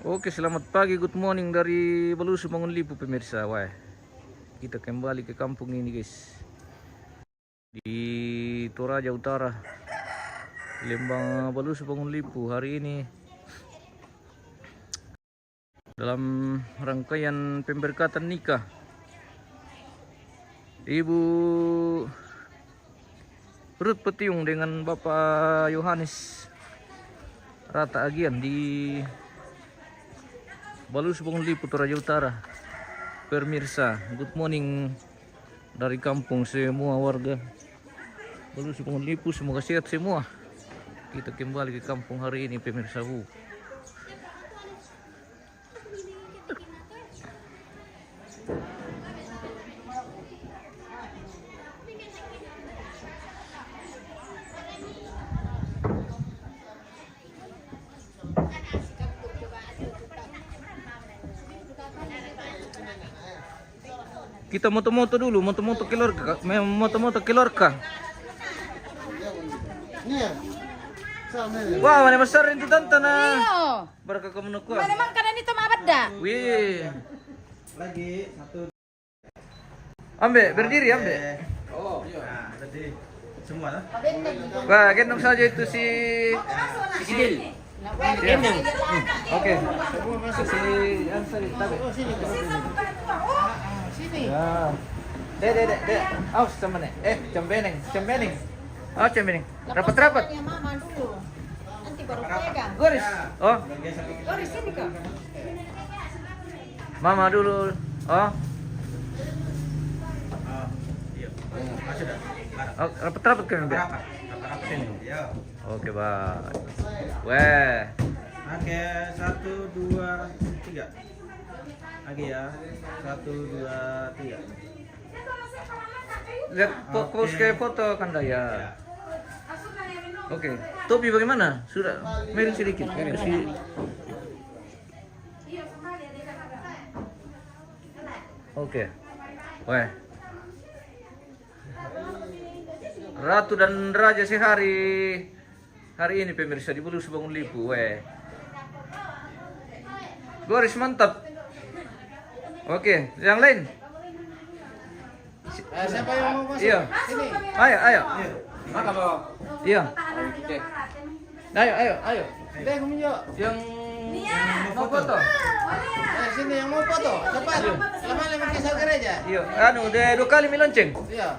Oke, selamat pagi, good morning dari Balusu Bangunlipu pemirsa. Wah, kita kembali ke kampung ini guys, di Toraja Utara, Lembang Balusu Bangunlipu. Hari ini dalam rangkaian pemberkatan nikah Ibu Ruth Petiung dengan Bapak Yohanes Rata Agian di Balusu Bangunlipu Toraja Utara. Pemirsa, good morning dari kampung semua warga Balusu Bangunlipu, semoga sehat semua. Kita kembali ke kampung hari ini pemirsa. Kita moto-moto dulu, moto-moto keluarga, moto-moto keluarga. Wah, mana besar itu tante na. Berkah kamu nak. Mana mang kanan itu mah beda. Wih. Lagi satu. Ambe, berdiri ambe. Oh, iya. Nah, berarti semua lah. Wah, gendong saja itu si Idil. Gendong. Oke. Si Ansari tabe. Sini. Ya. Dek. Awas sama nih. Cembeneng. Oh, cembeneng. Rapat-rapat. Ya mama dulu. Nanti baru pegang. Goris. Oh, Goris sini kak. mama dulu. Oh, Iya. Masuk dah. oh rapat-rapat kan, Mbak? Rapat sini. Iya. Oke, Bang. Weh. Oke, 1 2 3. Lagi ya. 1 2 3. Lihat pose kayak foto kan ya. Oke. Topi bagaimana? Sudah miring sedikit. Kasih. Oke. Weh. Ratu dan Raja sehari ini pemirsa di Balusu Bangunlipu. Weh. Goris mantap. Oke, yang lain. Siapa yang mau masuk? Iya. Sini. Ayo. Maka bawa. Iya. Ayo. Dek, kamu yuk. Yang mau foto. Sini yang mau foto. Cepat. Lama lama kisah gereja. Iya. Anu, udah 2 kali melonceng. Iya.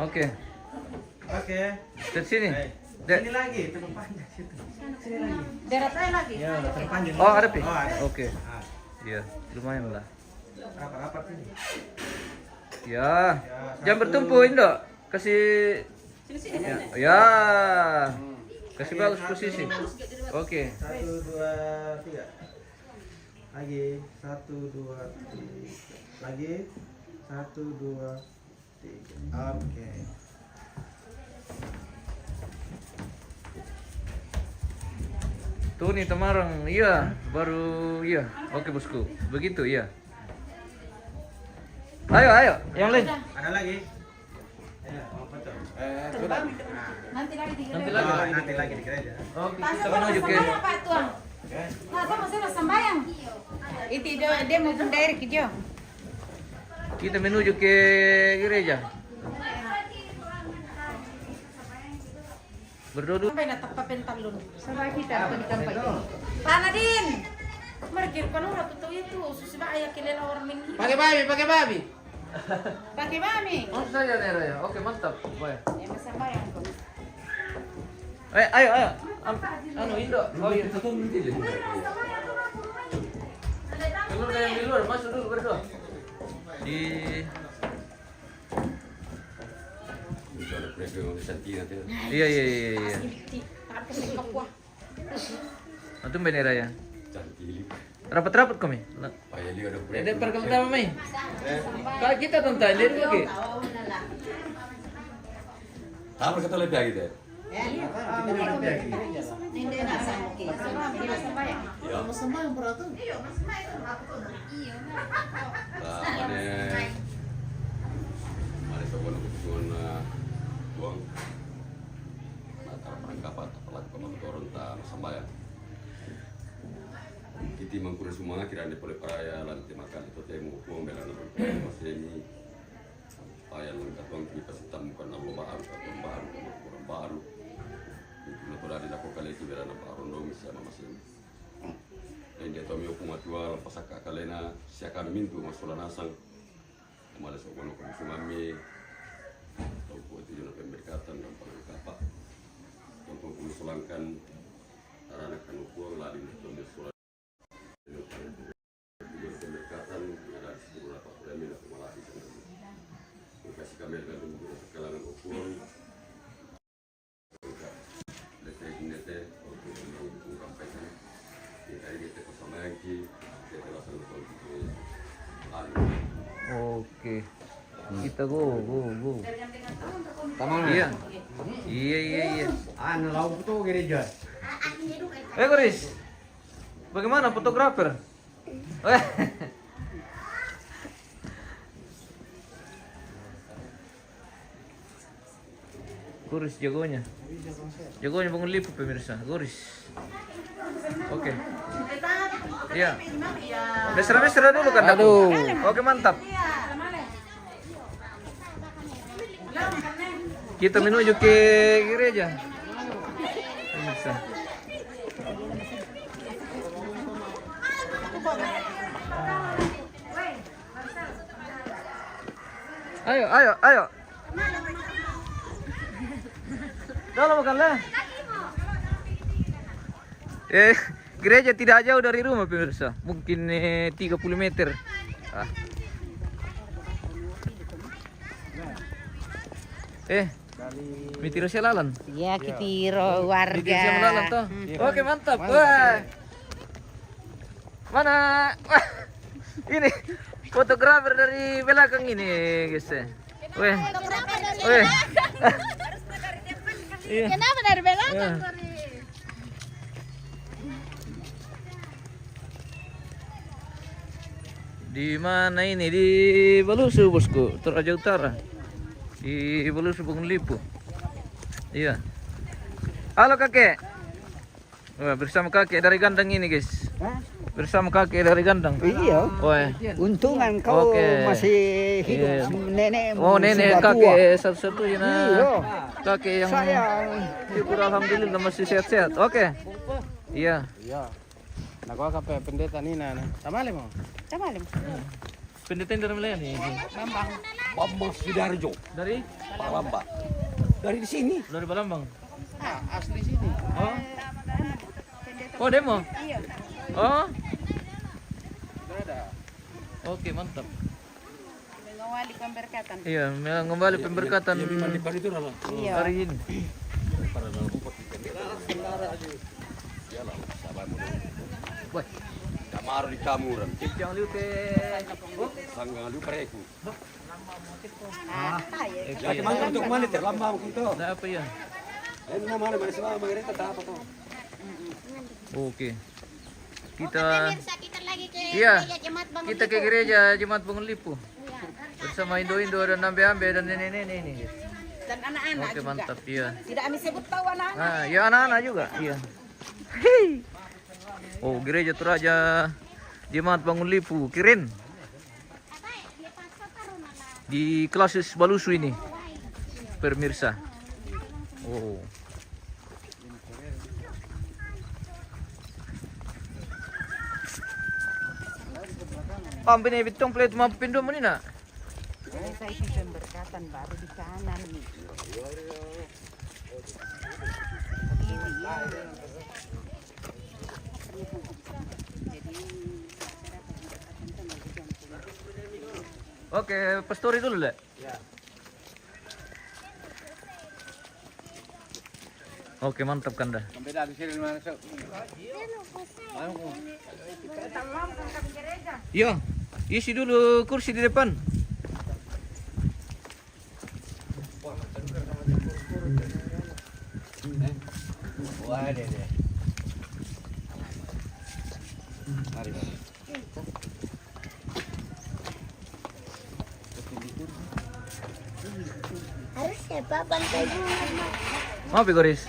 Oke. Dari sini. Sini lagi, terlalu panjang situ. Sini lagi. Darat saya lagi. Ya, terlalu panjang. Oh, ada pi. Oh, ada. Oke. Ah, Iya, lumayan lah. rapat-rapat ini. Ya. Jangan bertumpu, Indo. Kasih ya. Kasih bagus posisi. Oke. 1 2 3. Lagi 1 2 3. Lagi 1 2 3. Oke. Tuh nih Temarang, iya, baru iya. Oke bosku, begitu iya. Ayo, yang lain. Ada lagi? Ya, mau foto. Terbang. Nanti lagi di Nanti gereja. lagi. Nanti lagi di gereja. Oke, kita menuju ke. Apa tuh? Nah, sama saya sembahyang. Itu dia mau pendair ke dia. Kita menuju ke gereja. Berdoa dulu. Sampai na tapapentalon. Sampai kita tempat ini. Panadin. Mergir kanura tuh itu susah ayah kilela orang ini. Pakai babi. Pakai mami. Oh saja Nera ya. Oke mantap. Baik. Ya sembahyang kok. Ayo. Anu Indo. Oh iya. Keluar yang di luar, masuk dulu berdoa. Di Iya. Itu bendera ya. Rapat-rapat kami. Ada perkembangan mai. Kak kita tonton dia lagi. Apa kata lebih lagi deh? Hindi na sa okay. Sembahyang. Sama yang beratung. Nah, mengakhiri ane pole paraya lanti makan itu temu membela nabi masih ayah lengkap bang kita temukan nama baru atau baru orang baru itu berada di lakukan itu bela nama baru nomis sama masih dan dia tahu aku matual pasaka kalena siakan mintu masulah nasang kemarin sekolah konsumami tahu itu juga pemberkatan dan pengkapak untuk mengusulkan anak kan ukur lari untuk disuruh pemberkatan ada beberapa premi untuk melatih kasih kami dengan kalangan ukur nete untuk mengungkapkan kita ini bersama lagi kita langsung untuk lari. Oke. Kita go. Tamang. Iya. Lauk itu gereja. Goris. Bagaimana fotografer? Goris jagonya bangun lipu pemirsa. Goris. Oke. Iya. Mesra dulu kan. Aduh. Oke, mantap. Kita menuju ke gereja. Pemirsa. Ayo. Dalam makan lah. Gereja tidak jauh dari rumah pemirsa. Mungkin 30 meter. Mitiro siya lalan. Ya, kitiro warga. Mitiro siya lalan to. Oke, mantap. Wah. Mana? Wah. Ini fotografer dari belakang ini, guys. Weh. Kenapa dari belakang? Di mana ini? Di Balusu, bosku, Toraja Utara. Di Balusu Bangun Lipu. Iya. Halo kakek. Wah, bersama kakek dari Gandang ini, guys. Bersama kakek dari Gandang. Iya. Wah. Untungan kau Oke. masih hidup. Iya. Nenek Nenek sudah kakek tua. satu-satunya Iya. kakek yang Saya syukur alhamdulillah masih sehat-sehat. Oke. Iya. Iya. Nakuha ka pa pendeta nina na. Tamali mo. Tamalim. Pendeta dari mana nih? Bambang Sidarjo Dari Palamba. Dari di sini. dari Palembang. Asli sini. Oh, demo. Iya. Oh. Ada. Oke, mantap. Mengawali pemberkatan. Iya, kembali pemberkatan Itu adalah Iya. hari ini. Wah, Damar di Kamuran. jangan lupa. Sanggang lu pareku. Ya, Ya kemana untuk mana terlambang gitu. Ada apa ya? Nama mana mana semua mengerti tak apa tuh. Oke. Kita Kita lagi ke Iya. gereja Jemaat Bangun kita ke Lipu. gereja Jemaat Bangun Lipu. Bersama Indo-Indo dan ambe-ambe dan nenek-nenek ini. dan anak-anak Oke, juga. mantap ya. Tidak kami sebut tahu anak-anak. Nah, ya anak-anak juga. Iya. Hei. Oh, gereja Toraja Jemaat Bangun Lipu, Kirin. Di Klasis Balusu ini. Pemirsa. Oh. Ambil ni bitong plate mampin do mo ni na. Saya itu pemberkatan baru di kanan nih. Oke, pastori dulu lah. Oke, mantap Kanda. Sampai dah di sini mana so. Yo, isi dulu kursi di depan. Wah, deh. Mari. Harusnya Pak bantai dulu. Maaf ya, Goris.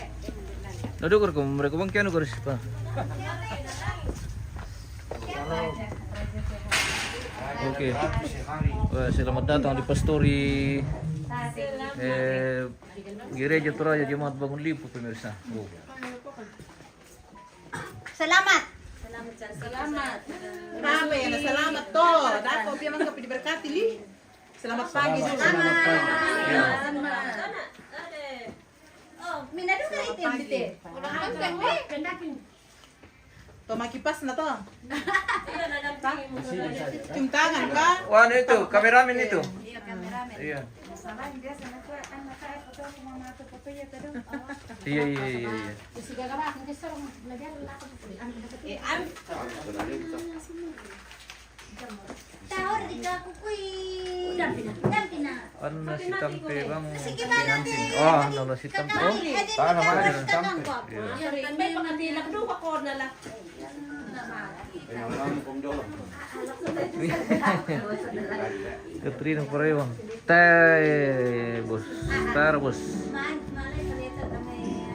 Duduk mereka bang kianu Goris, Pak. Oke. Wah, selamat datang di Pastori Gereja Toraja Jemaat Bangun Lipu pemirsa. Oh. Selamat. Selamat. Kami na salamat to. Dako piya man ka diberkati li. Selamat pagi. Selamat. Ya. Oh, minado ka itim dite. To makipas na to. Cium tangan ka. Wah, ano itu? Kameramen itu. Iya, kameramen. Iya. Iya, iya, iya, iya. Tahor di kakukui. Udah pina. Ano si Tampe bang? Sige ba natin? Oh, ano si Tampe? Oh, Paano naman naman si Tampe? Katrina Parewa. Tay, bos. Tar, bos. Malay salita kami.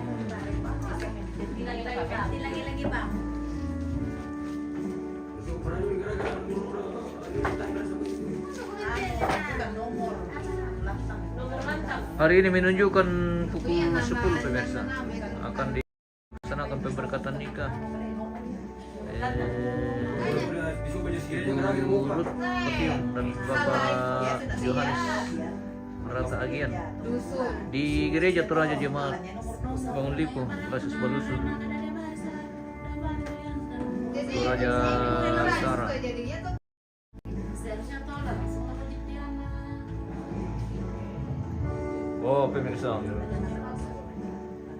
Lagi-lagi ba? Hari ini menunjukkan pukul 10 pemirsa akan dilaksanakan pemberkatan nikah. Ibu Ruth Patiung dan Bapak Yohanes Rata Agian di Gereja Toraja Jemaat Bangun Lipu, Basis Balusu, Toraja Utara. Oh, pemirsa.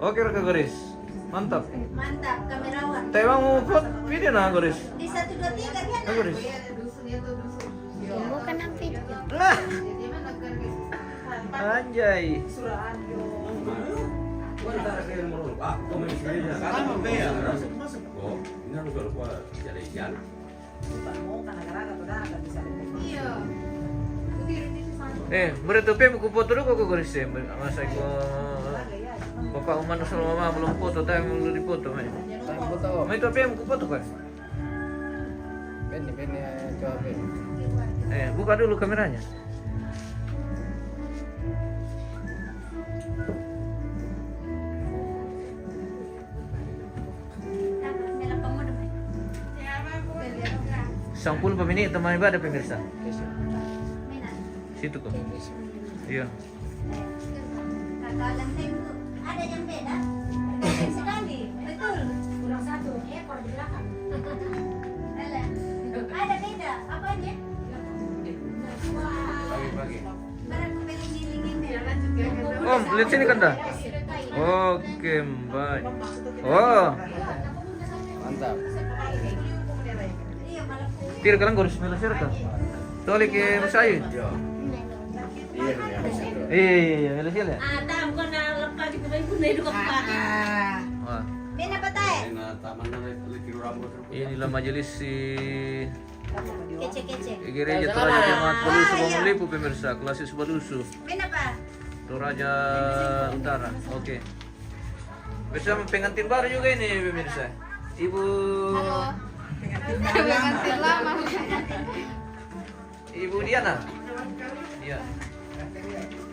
Oke, Raka Garis. Mantap. Mantap, kamerawan. Tayo mau foto video na, Garis. Di 1, 2, 3 kan? Garis. Bukan ang video. Lah. Anjay. Berarti pe mo foto dulu kok Garis. Masa ko Bapak umano sa mama belum foto, tayo mau di foto may. May to pe mo foto ka. Beni coba beni. Buka dulu kameranya. Melang kamu naman. 10 menit teman ibadah pemirsa. Menan. Situ kok. Iya. Kakalan tayo. Ada yang beda? Berbeda sekali. Betul. Kurang 1 ekor di belakang. Alah. Ada beda. Apa aja? Pagi-pagi. Barang kumiling-giling ini. Om, lihat sini kan dah. Oke, baik. Oh, Mantap. Iya, malah tira ka lang Garis, melasir ka. Toli ke masayo. Iya, iya. Iya, melasir ya. Adam ko na lapad ko may kunay do ka pa. Wah, beda pa tayo. Na taman na litiro rambut. inilah majelis si Kece-kece. Gereja Toraja Jemaat Balusu Bangun Lipu pemirsa, Klasis Balusu, Beda pa. Toraja Utara. Oke. Bersama pengantin baru juga ini pemirsa. Ibu Ibu Diana. Iya.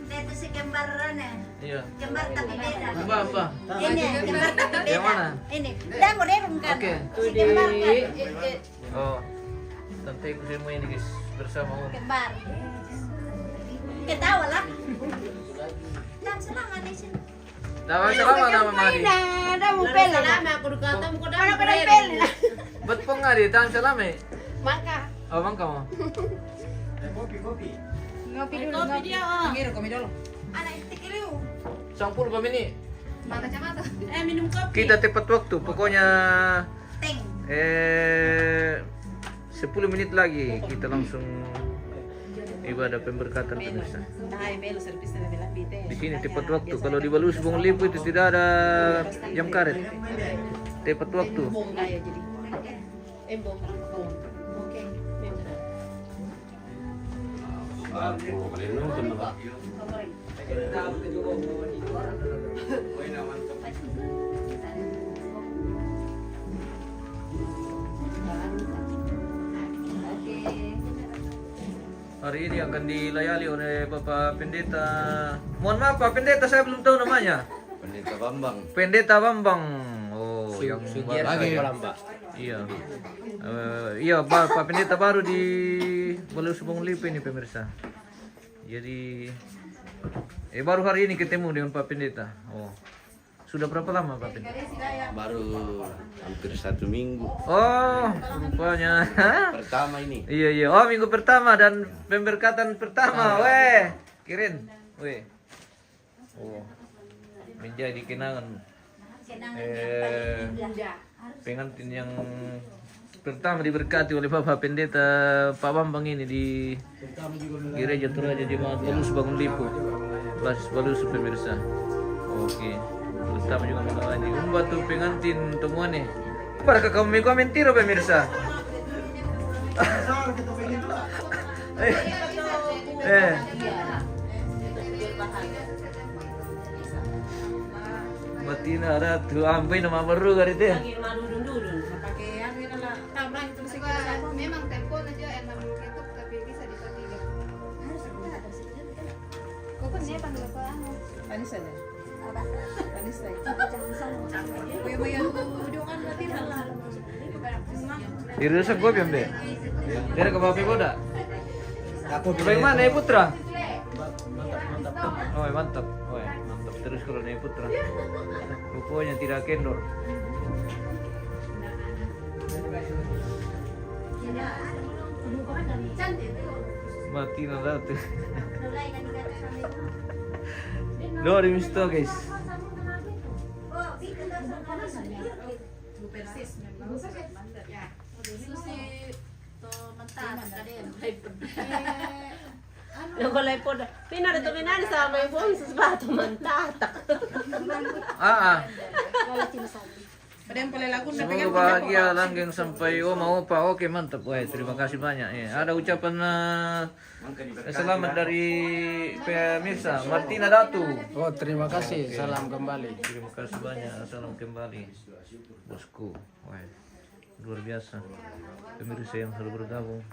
Itu si kembaran ya. Iya. Kembar tapi beda. Mbak. Ini kembar tapi beda. Yang mana? Ini. Dan modern kan. Oke. Si kembar kan. Oh. Tante ibu semua ini guys bersama Om. Kembar. Ketawa lah. Dan selama di sini. Tawa selama nama Madi. Ada mau pele. Salama ako do kata mo ko Ano ka ng pele? Bet pong nga di tahan selama. Maka. Oh, bang kamu. Ngopi dulu. Kopi dia oh. Ngiro kami dulu. Anak itikiliw. 10 menit. Minum kopi. Kita tepat waktu. Pokoknya Teng. 10 menit lagi kita langsung ibadah pemberkatan pemirsa. Ay, belo service na nila bite. Di sini tepat waktu. Kalau di Balus Bangun Lipu itu tidak ada jam karet. Tepat waktu. Ayo jadi. Embong parang ko. Okay. Puro malino to na. hari ini akan dilayani oleh Bapak Pendeta. Mohon maaf Pak Pendeta, saya belum tahu namanya. Pendeta Bambang. Pendeta Bambang. Oh, yang Lagi Pak. Iya. Iya, Pak Pendeta baru di Balus Bung Lipe ini pemirsa. Jadi baru hari ini ketemu dengan Pak Pendeta. Oh. Sudah berapa lama Pak Pendeta? Baru hampir 1 minggu. Oh, rupanya. Pertama ini. Iya. Oh, minggu pertama dan pemberkatan pertama. Weh, kirin. Weh. Oh. Menjadi kenangan pengantin yang pertama diberkati oleh Bapak Pendeta Pak Bambang ini di Gereja Toraja Jemaat Balus Bangun Lipo, Balus pemirsa. Oke. Pertama juga melayani batu pengantin temuan nih. Apakah kamu komentar pemirsa? Matina ratu ampai nama baru kali itu. Memang telepon aja emang ketuk tapi bisa dipakai. Kok kan dia panggil apa anu? Anissa ya? Anissa. Boyo-boyo ujukan berarti lah. Dirusak gua biambe. Dari ke bapak boda. Bagaimana ya Putra? Oh mantap. Oh mantap terus kalau nih Putra. Rupanya tidak kendor. Mati nada tuh. Lo misto guys. Nagulay po na. Pinarito sa may buong susbato mantatak. Semoga bahagia langgeng sampai mau Pak. Oke mantap. Wah, terima kasih banyak. Ada ucapan selamat dari pemirsa Martina Datu. Oh, terima kasih. Salam kembali. Terima kasih banyak. Salam kembali bosku. Wah, luar biasa pemirsa yang selalu bergabung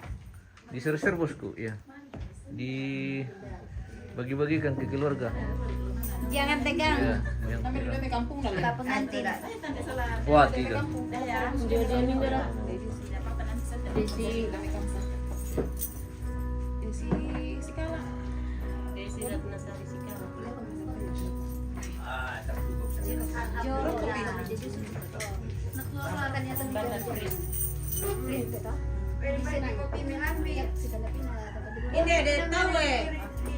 di share bosku ya, di bagi-bagikan ke keluarga. Jangan tegang. Ya, yang Pak pengantin. wah tiga. Hindi, tahu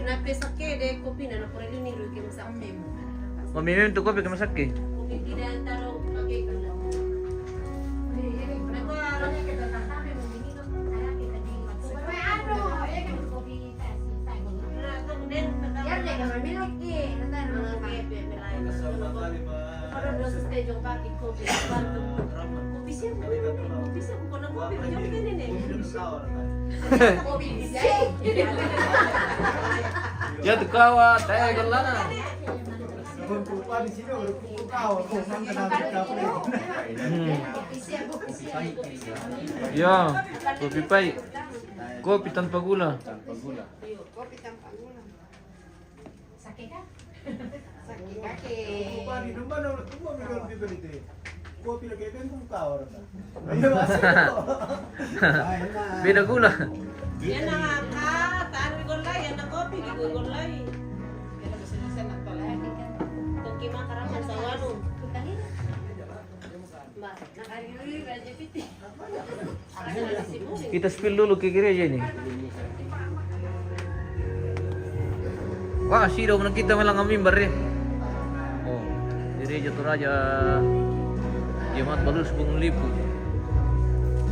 napisake de kopi na napurali ni Ruki sa amin. Mamimim tu kopi kemasak ke? Kopi tidak taruh pakai kalau. Ya tu kawa, tayo galana. Ya, kopi pahit. Kopi tanpa gula. Kopi tanpa gula. Sakit kan? Sakit kaki. Beda gula. Yan na nga ka, taan gulay, yan na kopi, gulay. Kung kimakaraman sa wano. Kita spill dulu ke gereja ini. Wah, sido menang kita malang mimbar ya. Oh, gereja Toraja Jemaat Balus Bung Lipo.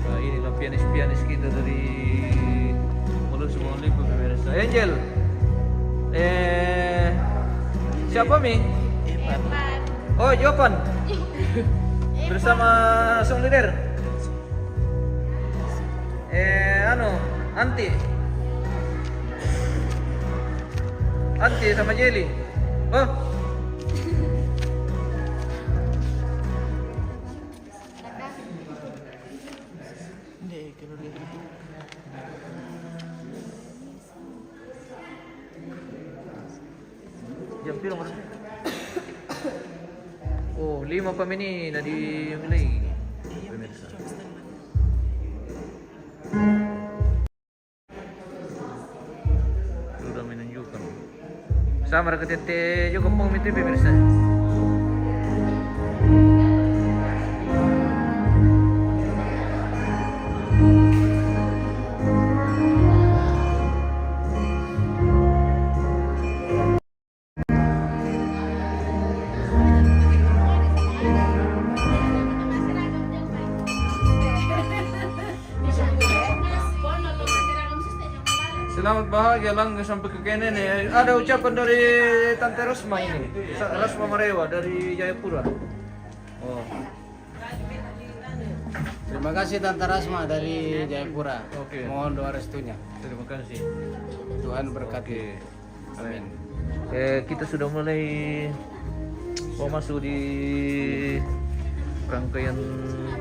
Nah, inilah pianis-pianis kita dari Balus Bung Lipo pemirsa. Angel. Siapa Mi? Oh, Jopan. Bersama Song Leader. Anti sama Jelly. Oh. Jam piro mo? Oh, 5 pa mini na di mulai. Pemirsa. Sudah menunjukkan. Sama rakete juga pong miti pemirsa. Selamat bahagia langgang sampai ke Kenen ya. Ada ucapan dari Tante Rosma ini. Rosma Marewa dari Jayapura. Oh, Terima kasih Tante Rasma dari Jayapura. Oke. Mohon doa restunya. terima kasih. Tuhan berkati. Oke. Amin. Kita sudah mulai mau masuk di rangkaian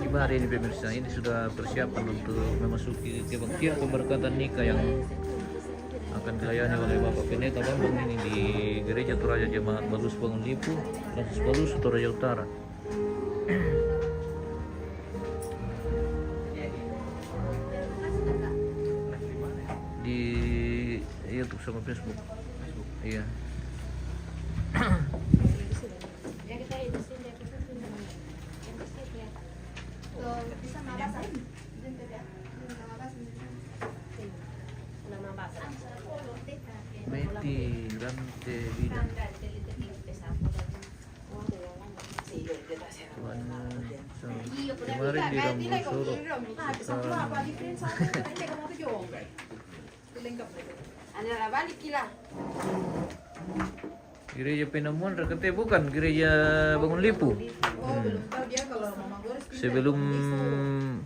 ibadah ini pemirsa. Ini sudah persiapan untuk memasuki kebaktian pemberkatan nikah yang akan dilayani oleh Bapak Pendeta Bambang ini di Gereja Toraja Jemaat Balus Bangun Lipu, Francis Balus, Toraja Utara. Di YouTube sama Facebook. Iya. Meti, Rante, Bidang. Kemarin di Rambut Solo. Gereja Penemuan Rakete bukan gereja Bangun Lipu. Sebelum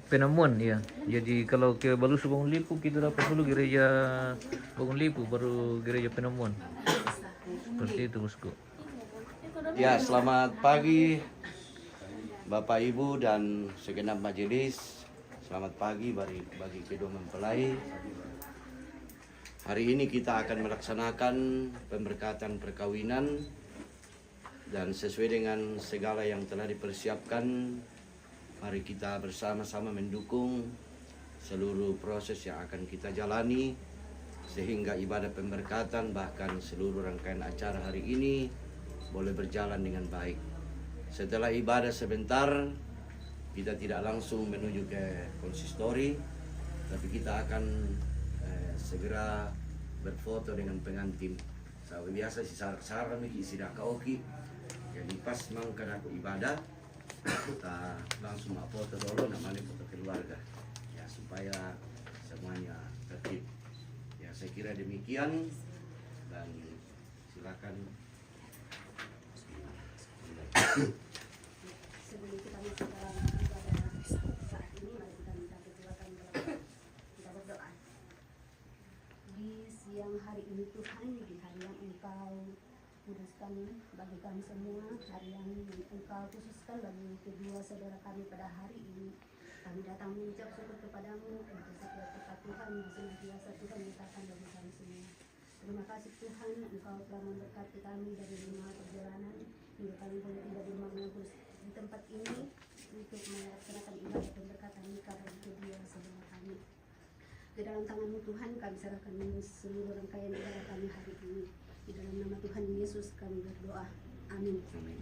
Penemuan ya. Jadi kalau ke Balus Bangun Lipu kita dapat dulu gereja Bangun Lipu baru gereja Penemuan. Seperti itu bosku. Ya, selamat pagi Bapak Ibu dan segenap majelis. Selamat pagi bagi kedua mempelai. Hari ini kita akan melaksanakan pemberkatan perkawinan dan sesuai dengan segala yang telah dipersiapkan, mari kita bersama-sama mendukung seluruh proses yang akan kita jalani sehingga ibadah pemberkatan bahkan seluruh rangkaian acara hari ini boleh berjalan dengan baik. Setelah ibadah sebentar, kita tidak langsung menuju ke konsistori, tapi kita akan segera berfoto dengan pengantin. So, biasa si sarak-sarak miki sidak kaoki. Jadi pas mangkan aku ibadah, kita langsung foto dulu namanya foto keluarga. Ya supaya semuanya tertib. Ya saya kira demikian dan silakan. Sebelum kita masuk dalam ibadah saat ini, mari kita minta kekuatan dalam kita berdoa. Di siang hari ini Tuhan, di hari yang Engkau kuduskan bagi kami semua, hari yang Engkau khususkan bagi kedua saudara kami pada hari ini, kami datang mengucap syukur kepadamu untuk setiap berkat Tuhan yang senantiasa Tuhan nyatakan bagi kami semua. Terima kasih Tuhan, Engkau telah memberkati kami dari lima perjalanan hingga kami boleh tiba di rumah Kudus di tempat ini untuk melaksanakan ibadah pemberkatan nikah bagi kedua saudara kami. Ke dalam tangan-Mu Tuhan kami serahkan seluruh rangkaian ibadah kami hari ini. Di dalam nama Tuhan Yesus kami berdoa. Amin. Amin.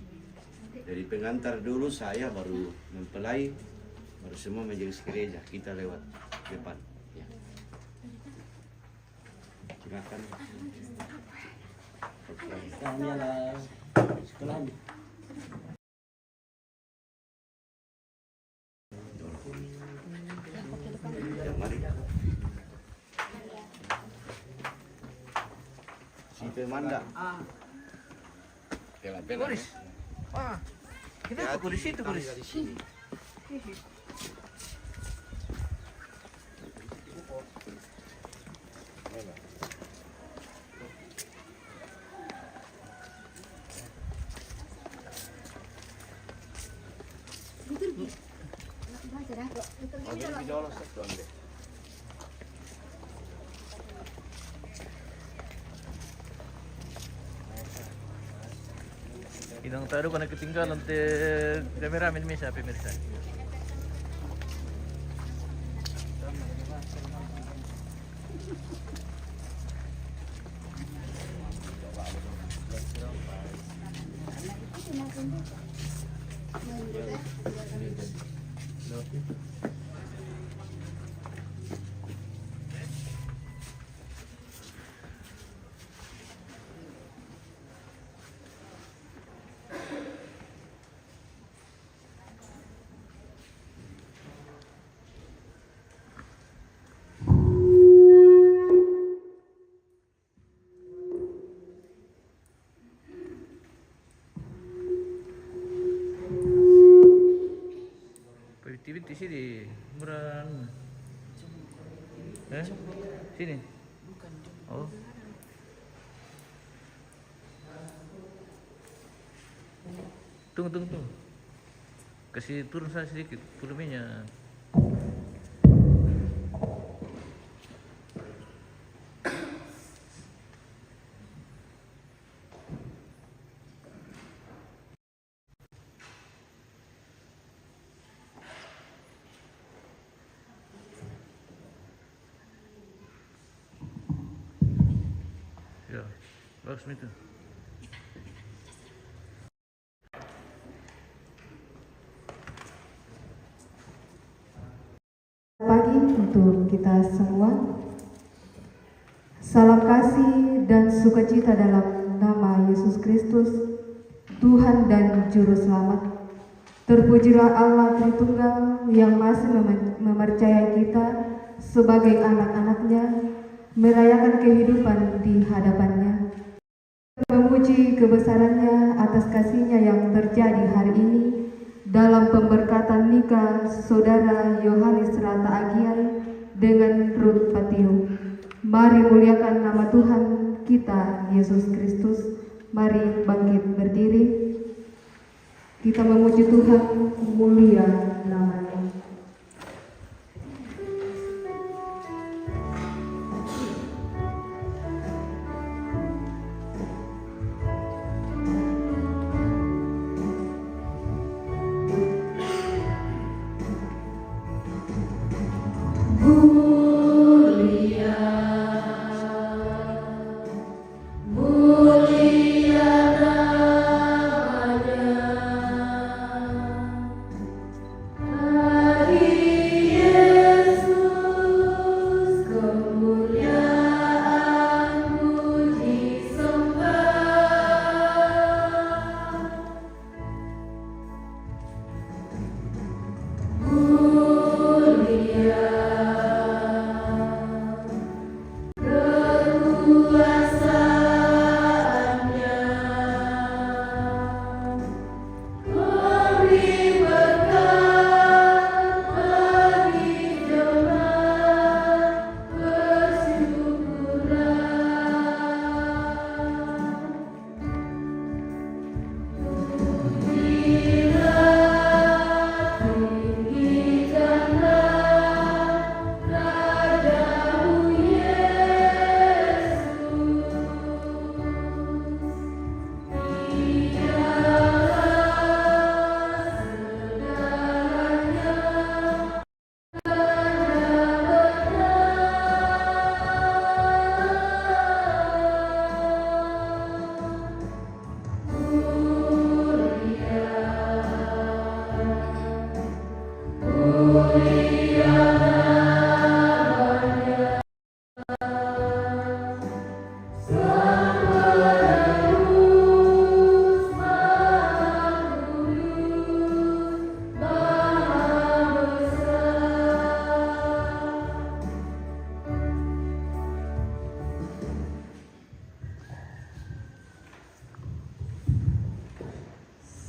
Dari pengantar dulu saya baru mempelai, baru semua majelis gereja kita lewat depan. Ya. Silakan. Kami adalah sekolah. Ya, mari. Si Pemanda. Pela-pela. Boris. Wah. Kita aku di situ, Boris. Inang tado ka ketinggalan te kameramen misa pemirsa. TV di sini beran. Sini. Oh. Tunggu. Kasih turun saya sedikit volumenya. Ya, bagus itu. Pagi untuk kita semua. Salam kasih dan sukacita dalam nama Yesus Kristus, Tuhan dan Juru Selamat. Terpujilah Allah Tritunggal yang masih mempercayai kita sebagai anak-anaknya, merayakan kehidupan di hadapannya. Memuji kebesarannya atas kasihnya yang terjadi hari ini dalam pemberkatan nikah saudara Yohanes Rata Agian dengan Ruth Patio. Mari muliakan nama Tuhan kita Yesus Kristus. Mari bangkit berdiri. Kita memuji Tuhan, mulia namanya.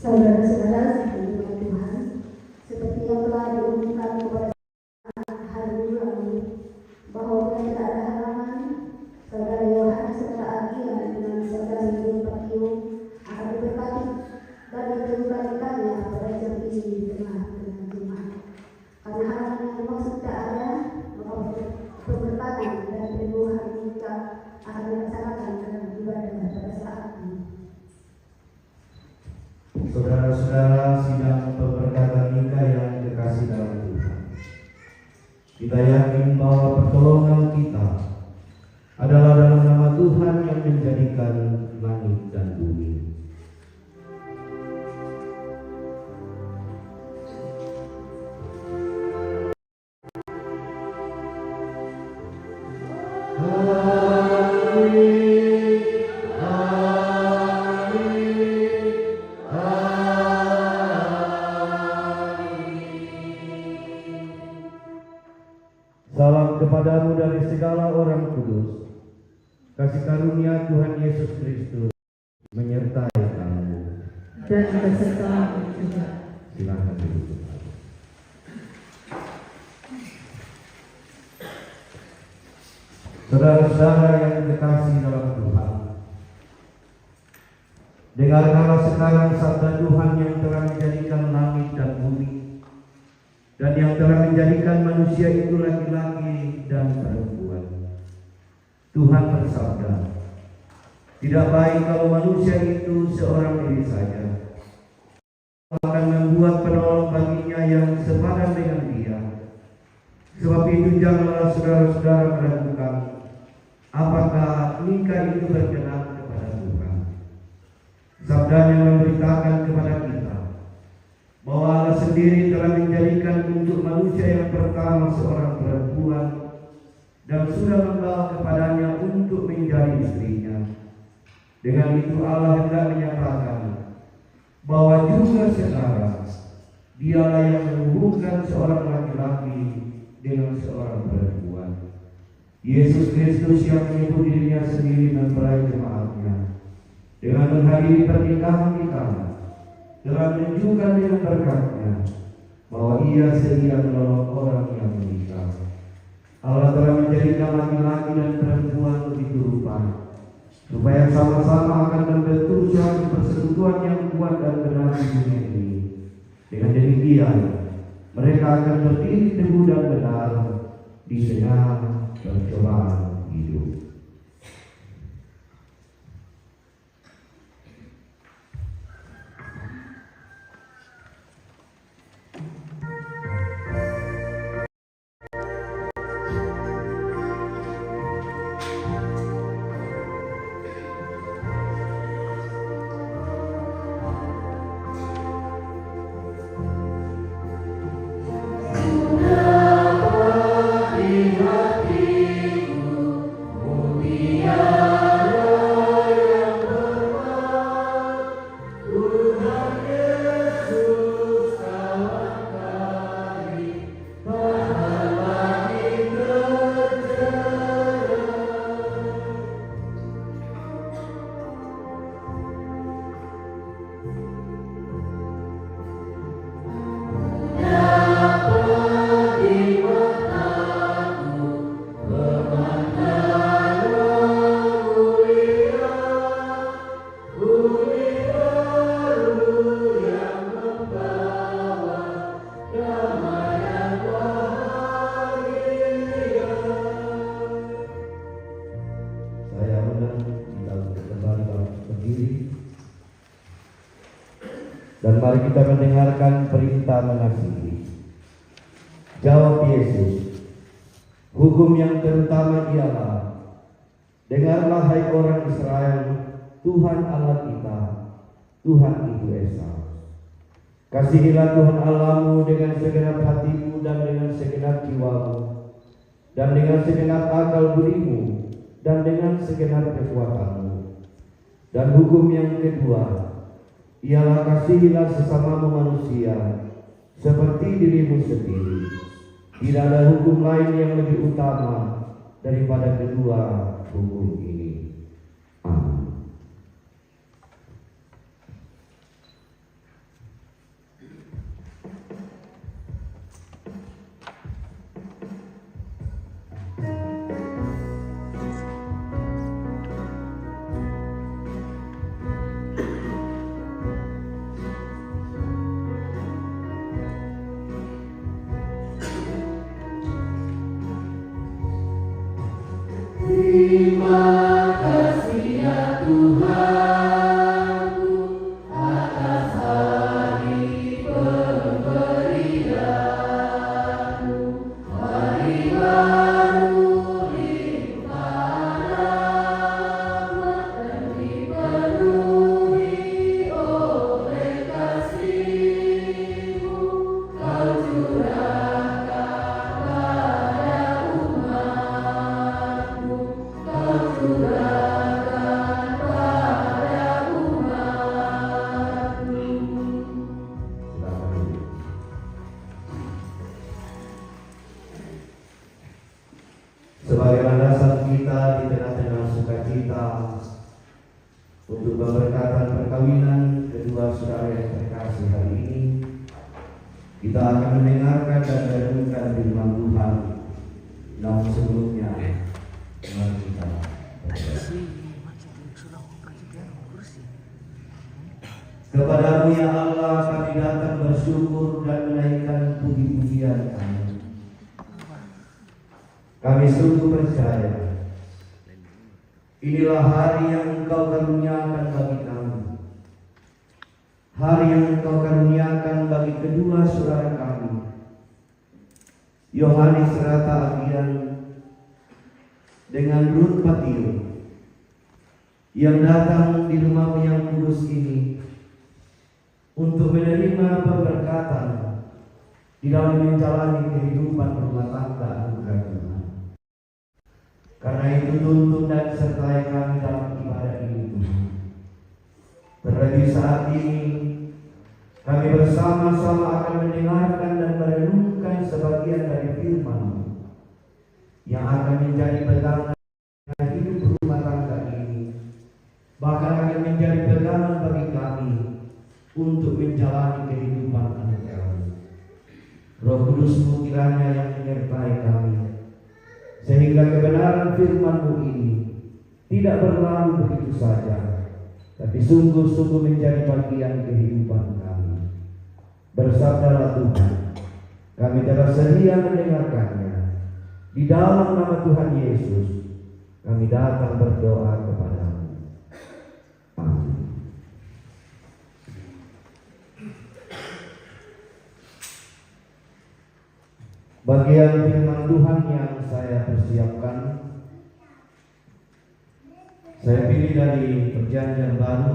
Saudara-saudara sekalian Tuhan, seperti yang telah diumumkan kepada hari Minggu lalu, bahwa tidak ada halangan, saudara Yohanes Rata Agian dengan saudara Ruth Patio akan diberkati dan diterima nikahnya pada jam ini di tengah-tengah jemaat. Karena halangan yang dimaksud tidak ada, maka pemberkatan dan penuh hari nikah akan dilaksanakan dalam ibadah pada saat ini. Saudara-saudara sidang pemberkatan nikah yang dikasih dalam Tuhan, kita yakin bahwa pertolongan kita adalah dalam nama Tuhan yang menjadikan langit dan bumi. Salam kepadamu dari segala orang kudus. Kasih karunia Tuhan Yesus Kristus menyertai kamu. Dan beserta juga. Silakan duduk. Saudara-saudara yang dikasihi dalam Tuhan, dengarkanlah sekarang sabda Tuhan yang telah menjadikan langit dan bumi, dan yang telah menjadikan manusia itu laki-laki dan perempuan. Tuhan bersabda, tidak baik kalau manusia itu seorang diri saja. Akan membuat penolong baginya yang sepadan dengan dia. Sebab itu janganlah saudara-saudara meragukan apakah nikah itu berkenan kepada Tuhan. Sabdanya memberitakan kepada kita bahwa Allah sendiri telah menjadikan untuk manusia yang pertama seorang perempuan dan sudah membawa kepadanya untuk menjadi istrinya. Dengan itu Allah hendak menyatakan bahwa juga sekarang dialah yang menghubungkan seorang laki-laki dengan seorang perempuan. Yesus Kristus yang menyebut dirinya sendiri mempelai jemaatnya dengan menghadiri pernikahan kita telah menunjukkan dengan berkatnya bahwa ia sedia menolong orang yang menikah. Allah telah menjadikan laki-laki dan perempuan begitu rupa supaya sama-sama akan membentuk suatu persekutuan yang kuat dan benar di dunia ini. Dengan demikian mereka akan berdiri teguh dan benar di tengah percobaan hidup. Dan mari kita mendengarkan perintah mengasihi. Jawab Yesus, hukum yang terutama ialah, dengarlah hai orang Israel, Tuhan Allah kita, Tuhan itu Esa. Kasihilah Tuhan Allahmu dengan segenap hatimu dan dengan segenap jiwamu, dan dengan segenap akal budimu, dan dengan segenap kekuatanmu. Dan hukum yang kedua ialah kasihilah sesamamu manusia seperti dirimu sendiri. Tidak ada hukum lain yang lebih utama daripada kedua hukum ini. Amin. Terima kasih ya Tuhan atas kita akan mendengarkan dan merenungkan firman Tuhan. Namun sebelumnya, mari kita berdoa. Kepadamu ya Allah kami datang bersyukur dan menaikkan puji-pujian kami. Kami sungguh percaya inilah hari yang Engkau karuniakan bagi kami. Hari yang Engkau karuniakan bagi kedua saudara kami, Yohanes Rata Agian dengan Ruth Patio, yang datang di rumahmu yang kudus ini untuk menerima pemberkatan di dalam menjalani kehidupan rumah tangga anugerah Tuhan. Karena itu tuntun dan sertai kami dalam ibadah ini Tuhan. Terlebih saat ini kami bersama-sama akan mendengarkan dan merenungkan sebagian dari firman yang akan menjadi pegangan hidup rumah tangga ini, bahkan akan menjadi pegangan bagi kami untuk menjalani kehidupan anak kami. Roh Kudus-Mu kiranya yang menyertai kami, sehingga kebenaran firman-Mu ini tidak berlalu begitu saja, tapi sungguh-sungguh menjadi bagian kehidupan kami. Bersabdalah Tuhan, kami telah sedia mendengarkannya. Di dalam nama Tuhan Yesus, kami datang berdoa kepadamu. Amin. Bagian firman Tuhan yang saya persiapkan, saya pilih dari Perjanjian Baru,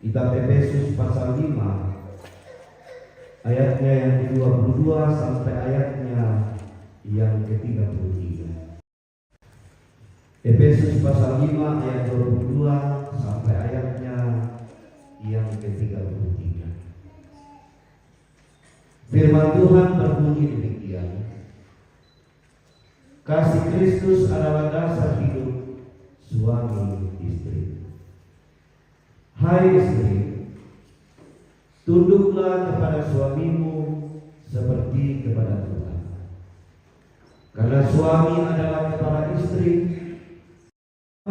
kitab Efesus pasal 5, ayatnya yang ke-22 sampai ayatnya yang ke-33. Efesus pasal 5 ayat 22 sampai ayatnya yang ke-33. Firman Tuhan berbunyi demikian. Kasih Kristus adalah dasar hidup suami istri. Hai istri, tunduklah kepada suamimu seperti kepada Tuhan. Karena suami adalah kepala istri,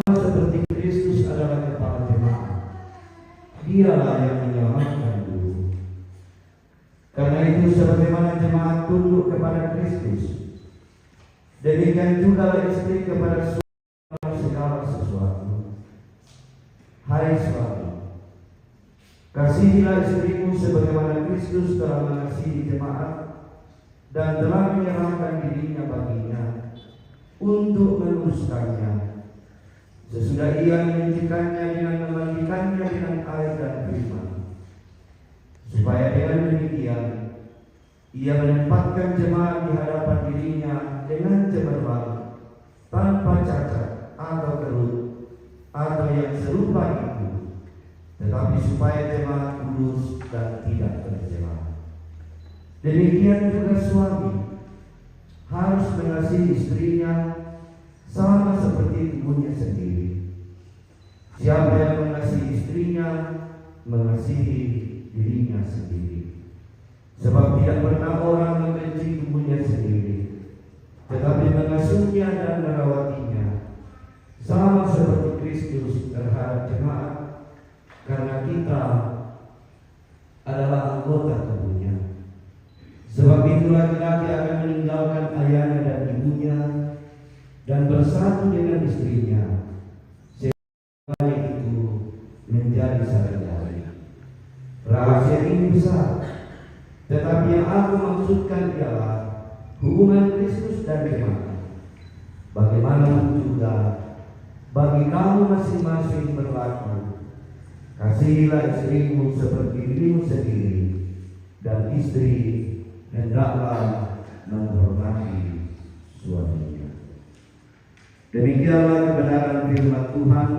seperti Kristus adalah kepala jemaat. Dialah yang menyelamatkan dulu. Karena itu sebagaimana jemaat tunduk kepada Kristus, demikian juga istri kepada suami segala sesuatu. Hai suami, kasihilah istrimu sebagaimana Kristus telah mengasihi jemaat dan telah menyerahkan dirinya baginya untuk meluruskannya, sesudah ia menyucikannya dengan memandikannya dengan air dan firman, supaya dengan demikian ia menempatkan jemaat di hadapan dirinya dengan cemerlang, tanpa cacat atau kerut atau yang serupa itu, tetapi supaya jemaat kudus dan tidak tercela. Demikian juga suami harus mengasihi istrinya sama seperti tubuhnya sendiri. Siapa yang mengasihi istrinya mengasihi dirinya sendiri. Sebab tidak pernah orang membenci tubuhnya sendiri, tetapi mengasuhnya dan merawatinya, sama seperti Kristus terhadap jemaat, karena kita adalah anggota tubuhnya. Sebab itu laki-laki akan meninggalkan ayahnya dan ibunya dan bersatu dengan istrinya, sehingga itu menjadi satu jari. Rahasia ini besar, tetapi yang aku maksudkan ialah hubungan Kristus dan jemaat. Bagaimanapun juga bagi kamu masing-masing berlaku, kasihilah istrimu seperti dirimu sendiri, dan istri hendaklah menghormati suaminya. Demikianlah kebenaran firman Tuhan.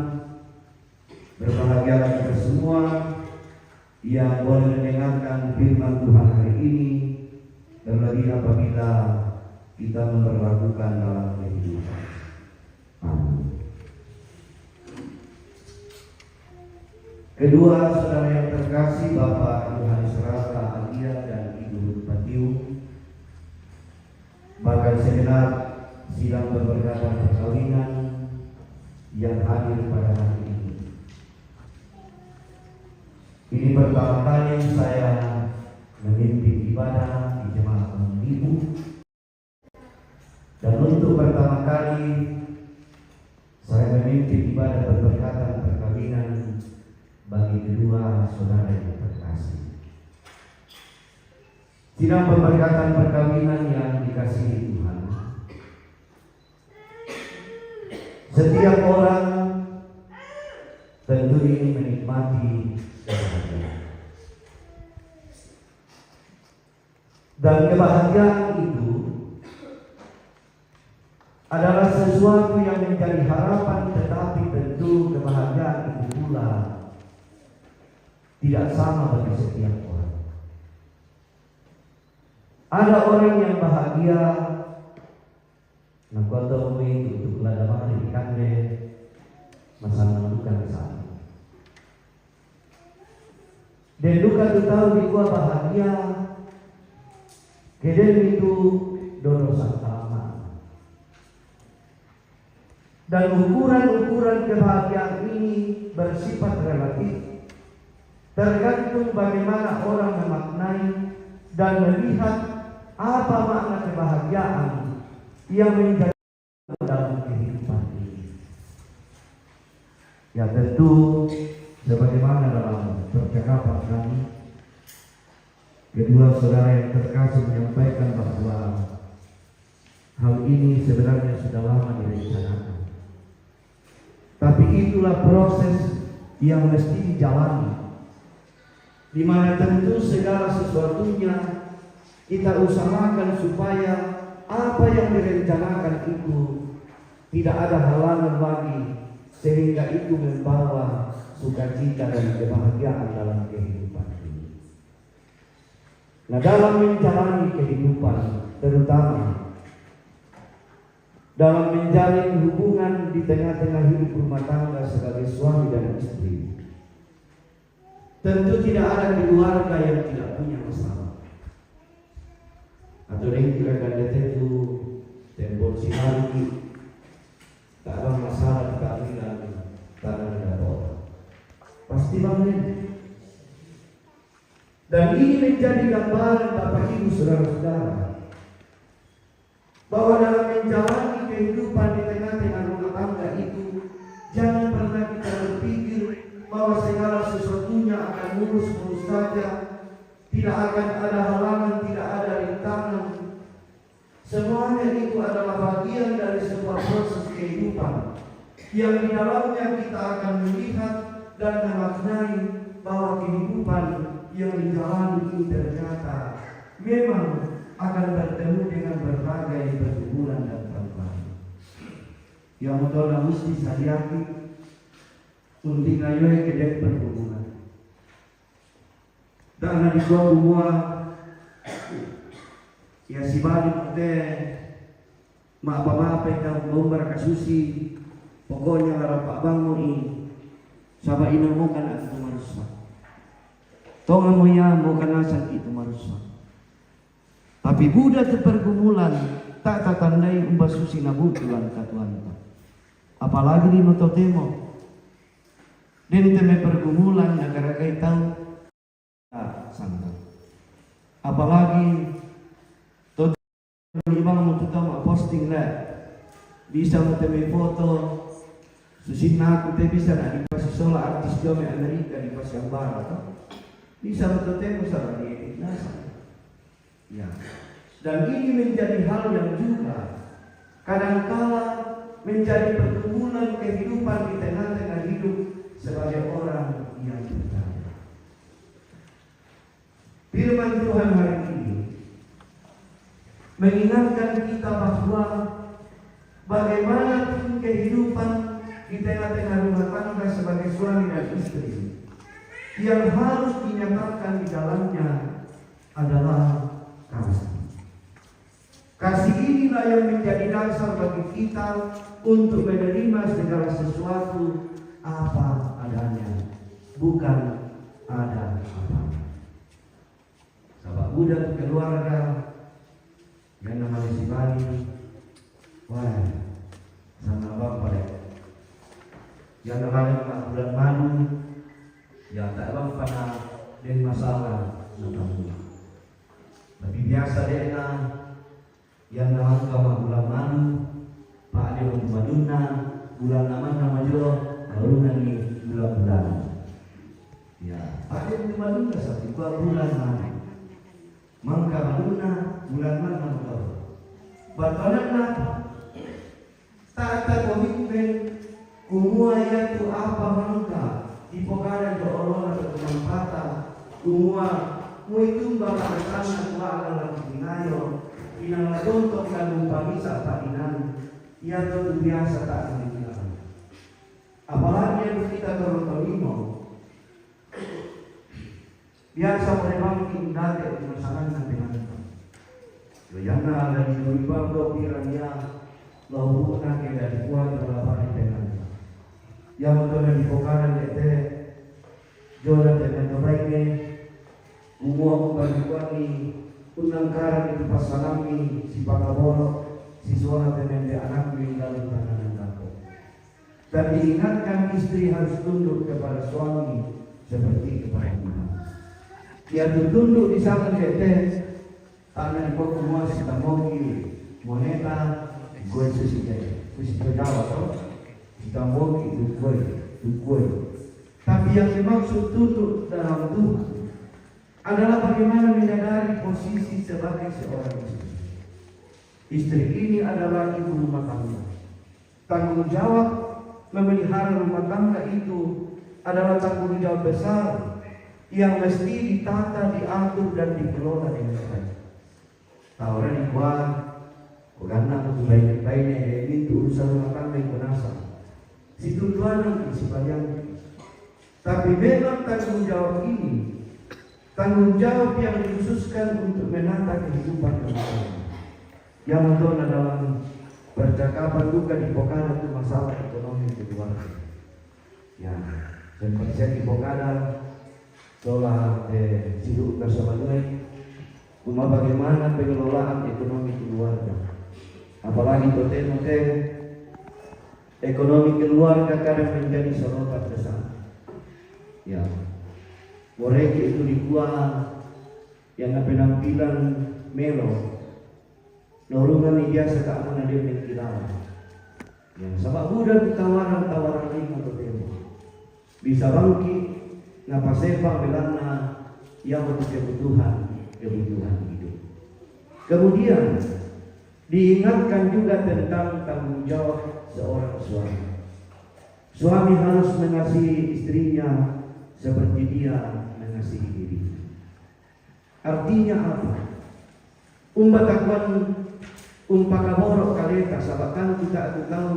Berbahagialah kita semua yang boleh mendengarkan firman Tuhan hari ini, terlebih apabila kita memperlakukan dalam kehidupan. Amin. Kedua saudara yang terkasih, Bapak Yohanes Rata Agia dan Ibu Luhut Patiung, bahkan segenap sidang pemberkatan perkawinan yang hadir pada hari ini. Ini pertama kali saya memimpin ibadah di Jemaat Ibu, dan untuk pertama kali saya memimpin ibadah pemberkatan perkawinan bagi kedua saudara yang terkasih. Sidang pemberkatan perkawinan yang dikasihi Tuhan, setiap orang tentu ingin menikmati kebahagiaan, dan kebahagiaan itu adalah sesuatu yang menjadi harapan, tetapi tentu kebahagiaan itu pula tidak sama bagi setiap orang. Ada orang yang bahagia nangkoto umi untuk lada makan di kande masa menentukan sana. Dan duka tu tahu di gua bahagia kedem itu dono sama. Dan ukuran-ukuran kebahagiaan ini bersifat relatif, tergantung bagaimana orang memaknai dan melihat apa makna kebahagiaan yang menjadi dalam kehidupan ini. Ya tentu sebagaimana dalam percakapan kami, kedua saudara yang terkasih menyampaikan bahwa hal ini sebenarnya sudah lama direncanakan. Tapi itulah proses yang mesti dijalani, di mana tentu segala sesuatunya kita usahakan supaya apa yang direncanakan itu tidak ada halangan lagi, sehingga itu membawa sukacita dan kebahagiaan dalam kehidupan ini. Nah, dalam menjalani kehidupan, terutama dalam menjalin hubungan di tengah-tengah hidup rumah tangga sebagai suami dan istri, tentu tidak ada keluarga yang tidak punya masalah. Atau yang kira-kira itu tembok sinari tak ada masalah di kehamilan tanah dan orang pasti bangun. Dan ini menjadi gambaran Bapak Ibu saudara-saudara bahwa dalam menjalani kehidupan di tengah-tengah rumah tangga itu jangan pernah kita berpikir bahwa segala sesuatunya akan mulus-mulus saja, tidak akan ada halangan, tidak ada rintangan. Semuanya itu adalah bagian dari sebuah proses kehidupan yang di dalamnya kita akan melihat dan memaknai bahwa kehidupan yang dijalani ini ternyata memang akan bertemu dengan berbagai pergumulan dan tantangan. Yang betul mesti sadiaki untuk ngayoy kedek pergumulan. Dan di semua ya si balik teh maaf kita bombar kasusi pokoknya larang Pak Bangun ini sama inamukan aku marusa. Tongan mo ya mo kanasan itu marusa. Tapi Buddha te pergumulan tak tatandai umbasusi nabutulan katuanta. Apalagi di nototemo. Den teme pergumulan negara kai tahu tak sangka. Apalagi to imang mo tutama posting lah. Bisa mo teme foto susina aku te bisa na di pasisola artis jome Amerika di Pasiambara. Bisa mo totemo sa di nasa. Ya. Dan ini menjadi hal yang juga kadangkala menjadi pergumulan kehidupan di tengah-tengah hidup sebagai orang yang bertanya. Firman Tuhan hari ini mengingatkan kita bahwa bagaimana kehidupan di tengah-tengah rumah tangga sebagai suami dan istri yang harus dinyatakan di dalamnya adalah kasih. Kasih inilah yang menjadi dasar bagi kita untuk menerima segala sesuatu apa adanya, bukan ada apa. Sahabat budak keluarga yang namanya si Bani, wah sama bapak ya. Yang namanya bulan madu, ya tak bang pada dan masalah nama. Tapi biasa dia yang namanya bulan madu, Pak dia maduna, bulan nama jo, baru nanti bulan-bulan. Ya, Pak dia maduna satu bulan mana? Mangka maduna bulan mana kau? Batalan apa? Tak ada komitmen. Kumua yaitu apa mangka? Ipokara jo Allah atau kemanfaatan. Kumua itu bakal bersama tua dalam binayo. Inang contoh kalau pamisa tak inan. Ia tu biasa tak demikian. Apalagi yang kita terutolimo. Biasa memang indah di masyarakat dengan yang ada di Nuribang pirannya lau nak dari kuat berlapan dengan yang betul di pokaran itu jodoh dengan kebaiknya umum bagi kuani unangkaran itu pasalami si pakaboro si suara dengan anak dalam tangan aku dan diingatkan istri harus tunduk kepada suami seperti kepada ibu. Dia tunduk di sana kita tanah kau semua kita mogi moneta gue susi Jawa toh kita mogi itu gue. Tapi yang dimaksud tunduk dalam Tuhan adalah bagaimana menyadari posisi sebagai seorang istri. Istri ini adalah ibu rumah tangga. Tanggung jawab memelihara rumah tangga itu adalah tanggung jawab besar yang mesti ditata, diatur dan dikelola dengan baik. Tawaran di luar, karena baik-baiknya itu urusan rumah tangga yang benasa. Si tujuan si bayang. Tapi memang tanggung jawab ini, tanggung jawab yang dikhususkan untuk menata kehidupan rumah tangga. Yang menonton dalam percakapan duka di Pokada itu masalah ekonomi keluarga. Ya, dan percaya di Pokada soal hidup bersama dengan bagaimana pengelolaan ekonomi keluarga. Apalagi tote ekonomi keluarga kadang menjadi sorotan besar. Ya, mereka itu dibuat yang penampilan melo, norungan biasa tak mana dia mengira. Yang sebab mudah tawaran lima tote bisa bangkit. Ngapa sepa belana yang untuk kebutuhan hidup. Kemudian diingatkan juga tentang tanggung jawab seorang suami. Suami harus mengasihi istrinya seperti dia mengasihi dirinya. Artinya apa? Umbatakuan umpakaborok kaleta sabakan kita aku tahu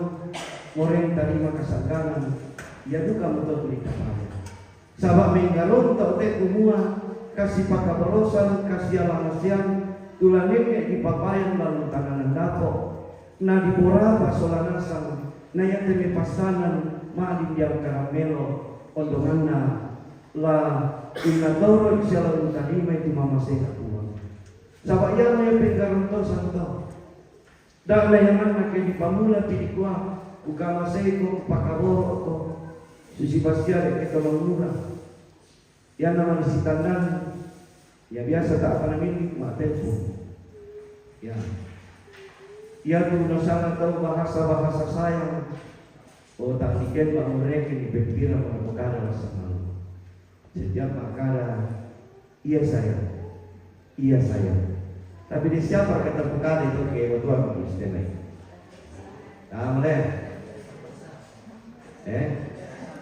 orang terima kesanggangan ya juga betul beli kapal. Sabak menggalon tau te kumua kasih pakaborosan kasih alamasian tulannya di papayan lalu tanganan dapo na di borapa solanasang na yang teme pasanan maalin diam karamelo ondonganna la inatoro isyalan tanima itu mama sehat kumua sabak yang na yang penggalon tau santo dan layangan na kaya di pamula pilikuah ukama seko pakaboro ko susi pastiare kita mengurang yang namanya si tandan ya biasa tak akan milik mak tempo ya guna sangat tahu bahasa sayang tak tiket mak mereka di berpira pada perkara masa malu setiap perkara iya sayang tapi di siapa kata perkara itu kayak betul istimewa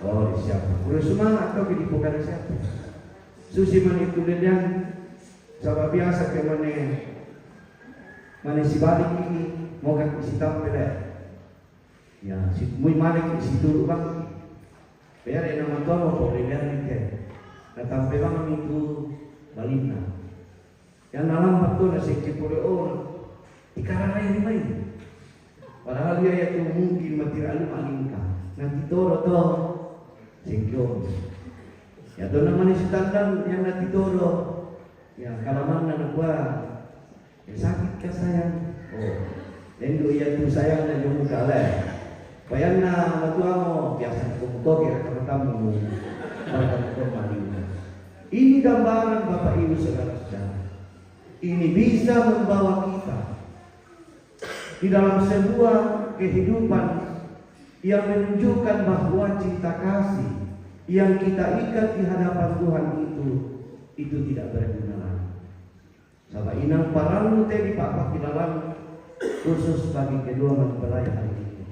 oh siapa? Udah semangat kau di perkara siapa? Susi mana itu dan sama biasa ke mana si balik ini mau ke si tampil ya si muy malik si turu bang biar nama tomo boleh lihat ni na tampil bang itu balina yang dalam waktu nasi kipole orang ikarana ini main padahal dia itu mungkin mati alu malingka nanti toro singkyo. Ya doon naman si tandang yang natitoro Ya kalau mana anak gua sakit ke sayang. Oh, endo iya tu sayang na yung kala. Bayan na matua mo biasa kumtok ya kamu ini gambaran Bapak Ibu saudara-saudara. Ini bisa membawa kita di dalam sebuah kehidupan yang menunjukkan bahwa cinta kasih yang kita ikat di hadapan Tuhan itu tidak berguna lagi. Sabab inang parang tadi Pak Pakidalan khusus bagi kedua mempelai hari ini.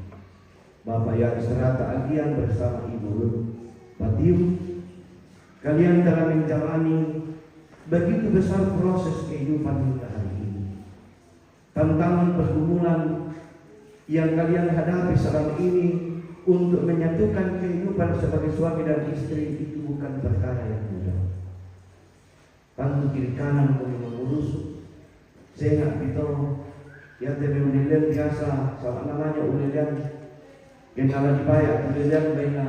Bapak yang serata agian bersama Ibu Ruth Batiu, kalian telah menjalani begitu besar proses kehidupan hingga hari ini. Tantangan pergumulan yang kalian hadapi selama ini untuk menyatukan kehidupan sebagai suami dan istri itu bukan perkara yang mudah. Tantu kiri kanan kami mengurus, saya nggak gitu. Ya tebe ulilian biasa, sama namanya ulilian. Yang kalau dibayar ulilian baina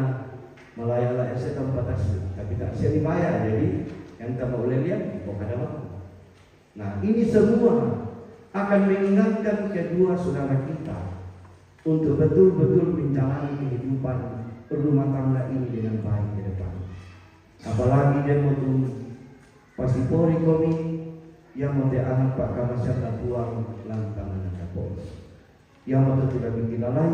Malayala ese tempat asli, tapi tak saya dibayar jadi yang tak mau ulilian bukan ada waktu. Nah ini semua akan mengingatkan kedua saudara kita untuk betul-betul menjalani kehidupan rumah tangga ini dengan baik ke depan. Apalagi dia mau pasipori kami yang mau anak Pak Kamasya buang lantangan kapolres. Yang mau tidak bikin lain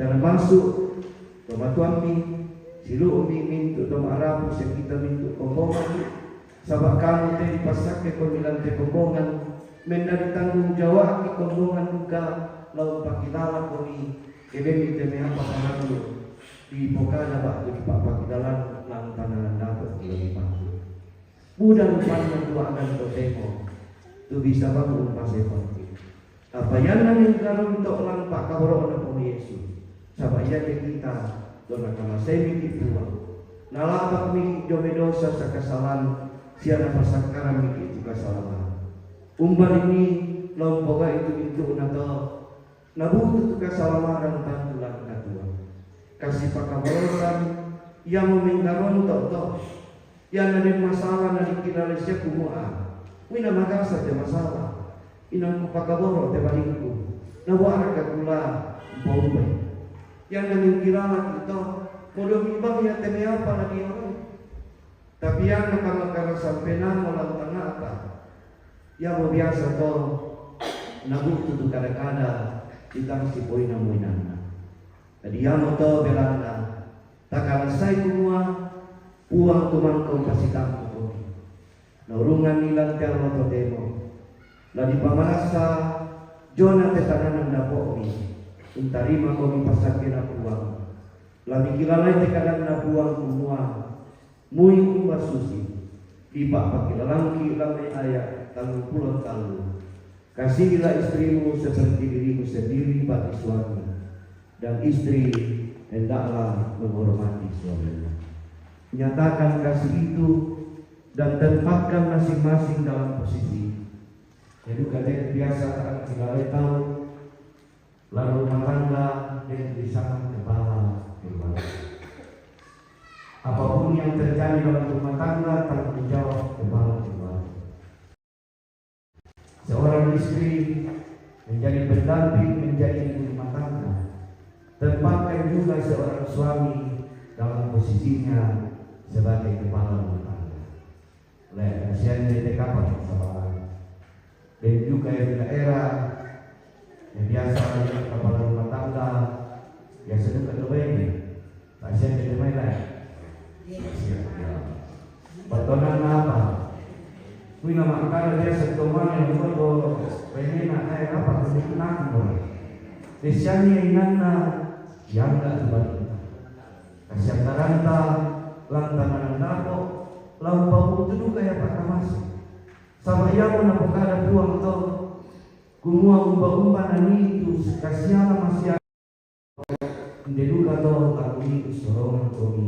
termasuk pematuami silu umi mintu dom Arab yang kita mintu kombongan. Sabak kamu tadi pasak ke komilan te kombongan mendari tanggung jawab di kombongan juga laut Pakidala kami kebemi teme apa kamu di pokana Pak di Pak Pakidalan lantangan dapat lebih bantu. Mudah lupakan dua akan totemo tu bisa bangun pasai konti. Apa yang nanti kalau untuk lang Pak Kaboro na po Yesus. Sabaya kita dona kama semi dibuang. Nalapak mi jome dosa sa kesalahan siara pasakara mi itu kesalahan. Umbar ini lompoga itu nato nabutu kesalahan tantulan kadua. Kasih pakaborosan yang memenggaron tok yang ada masalah dari kinalesya kumua. Wina maga saja masalah. Inang pakaboro te balingku. Nawa anak kagula bombe. Yang naningkiralan itu modo mibang ya teme apa lagi orang. Tapi yang nakala sampai nama lang tangata. Yang mo biasa to nabutu tu kada-kada ditang si poy na muinana. Tadi yang mo to belanda takala say kumua puang tumangkaw pasitang ko. Naurungan nilang terlo to demo. Ladi pamarasa Jona te tananan na po mi. Untarima ko mi pasakin na puang. Lami kilalay te kanan na puang kumua. Muy kumasusi. Iba pakilalangki lamay ayat tanggung pulang tanggung. Kasihilah istrimu seperti dirimu sendiri bagi suami. Dan istri hendaklah menghormati suaminya. Nyatakan kasih itu dan tempatkan masing-masing dalam posisi. Jadi kadang biasa akan kilalay tahu. Lalu rumah tangga yang di sana kepala. Apapun yang terjadi dalam rumah tangga tanggung jawab kepala. Seorang istri menjadi pendamping menjadi ibu rumah tangga. Tempatkan juga seorang suami dalam posisinya sebagai kepala rumah tangga. Oleh kasihan dari kapan sahabat. Dan juga yang daerah yang biasa menjadi kepala rumah tangga biasa juga terbaik. Kasihan dari mana? Batonan apa? Kui nama akar dia setomang yang buat pengen nak apa sedikit nak boleh. Desiannya inanna yang tak sebalik. Kasihan taranta lantaran nako lau bau tu kaya Pak Kamas. Sama yang nak pokada buang tu kumua umba nani itu kasihan masih dulu kata aku ini sorongan kami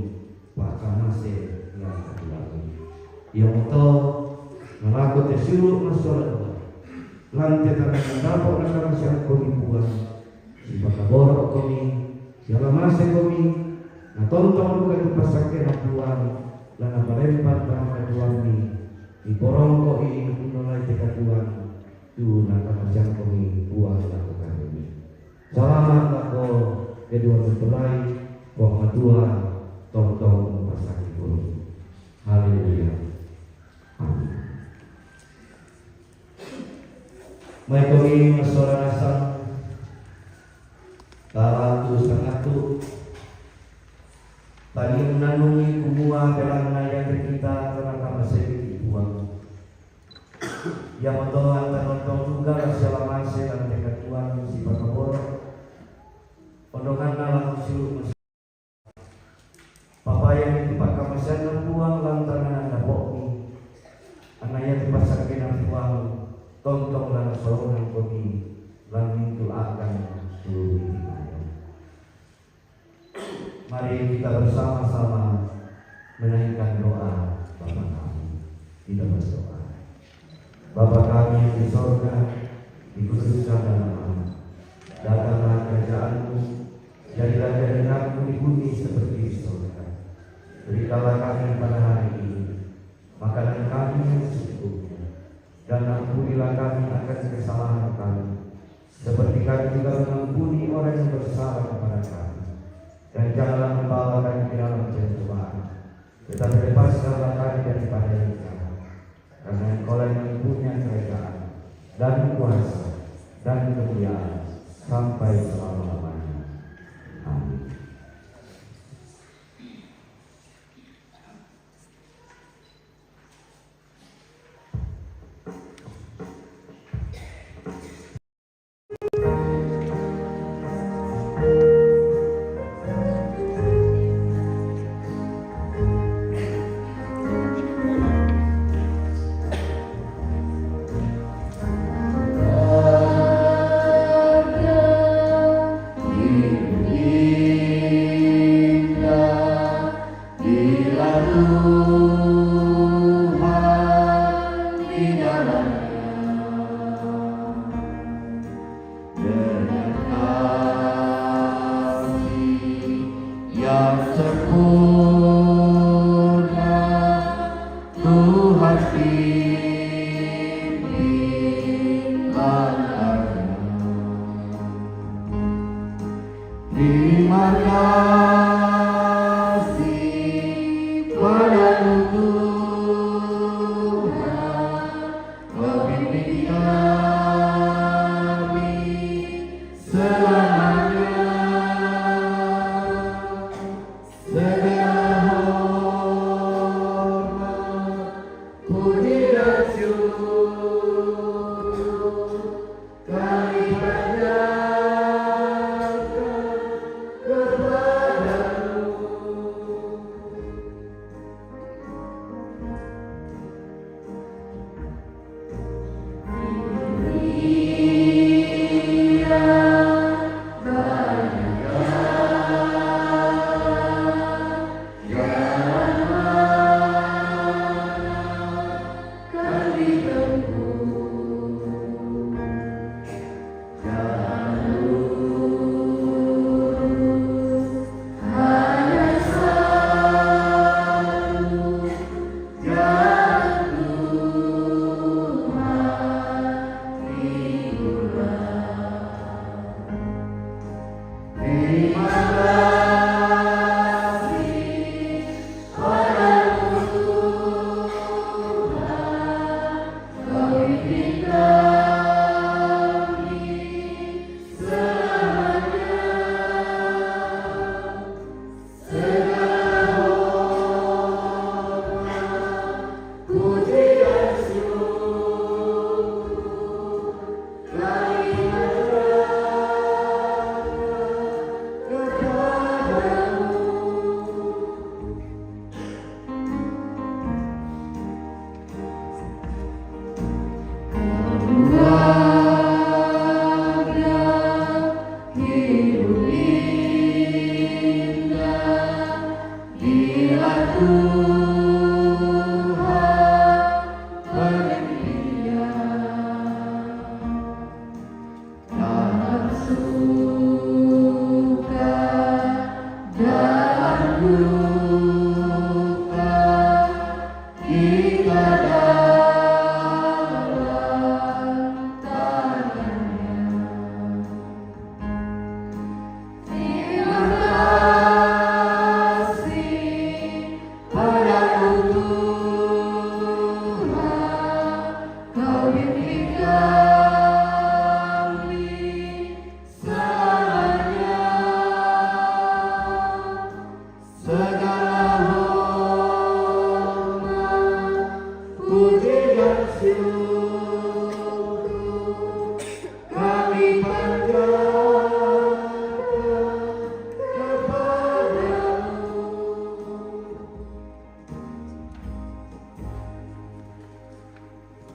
Pak Kamas yang kedua. Yang tu Nalako tersiru masalah lantai tanah dapat nak masih kami buat si bakabor kami siapa masih kami na tonton bukan pasaknya buat lana balempar tanah kedua ini di porongko ini menolak dekat Tuhan tu nak macam kami buat lakukan ini. Selamat lako kedua mempelai bahwa Tuhan tolong pasangan kami. Haleluya. Amin. Mai kami masalah asal Talatu sangatu tadi menanungi kumua dalam naya kita kerana masih dibuang. Yang mendoa terotong tunggal selama dan dekat Tuhan si Pakaboro. Pondongan dalam usul Papa yang itu pakai masalah buang lantaran anda bohong. Anaknya dipasang kenal buang tong dan seorang kami langit itu akan seluruh. Mari kita bersama-sama menaikkan doa Bapa kami. Kita berdoa. Bapa kami yang di sorga, dikuduskan dalam nama. Datanglah kerajaan-Mu, jadilah kehendak-Mu di bumi seperti di sorga. Berikanlah kami pada hari ini makanan kami yang secukupnya, dan ampunilah kami akan kesalahan kami, seperti kami juga mengampuni orang yang bersalah kepada kami. Dan janganlah membawa kami ke dalam pencobaan, tetapi lepaskanlah kami daripada yang jahat. Karena Engkau yang punya kerajaan dan kuasa dan kemuliaan sampai selama-lamanya. Amin. Selamanya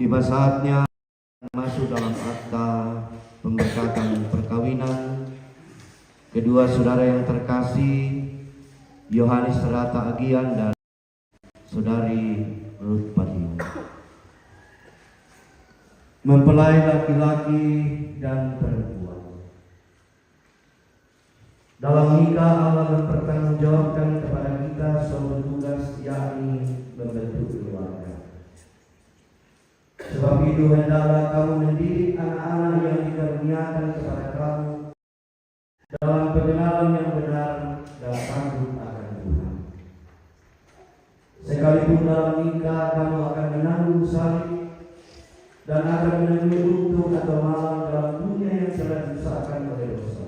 tiba saatnya masuk dalam akta pemberkatan perkawinan kedua saudara yang terkasih, Yohanes Rata Agian dan saudari Ruth Patio. Mempelai laki-laki dan perempuan. Dalam nikah Allah mempertanggungjawabkan kepada kita suatu tugas, yakni membentuk keluarga. Sebab itu hendaklah kamu mendidik anak-anak yang dikaruniakan kepada kamu dalam pengenalan yang benar dan takut akan Tuhan. Sekalipun dalam nikah kamu akan menanggung salib dan akan menemui untung atau malang dalam dunia yang telah disahkan oleh dosa.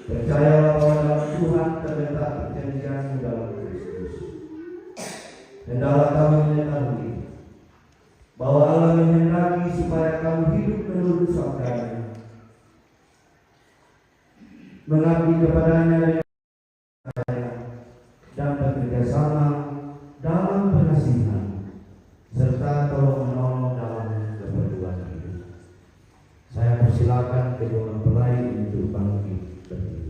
Percayalah bahwa dalam Tuhan terletak perjanjian dalam Kristus. Hendaklah kamu mengetahui bahwa Allah menghendaki supaya kamu hidup menurut sabdanya, mengabdi kepadanya dan bekerja sama dalam pengasihan serta tolong menolong dalam keperluan hidup. Saya persilakan kedua mempelai untuk bangkit berdiri.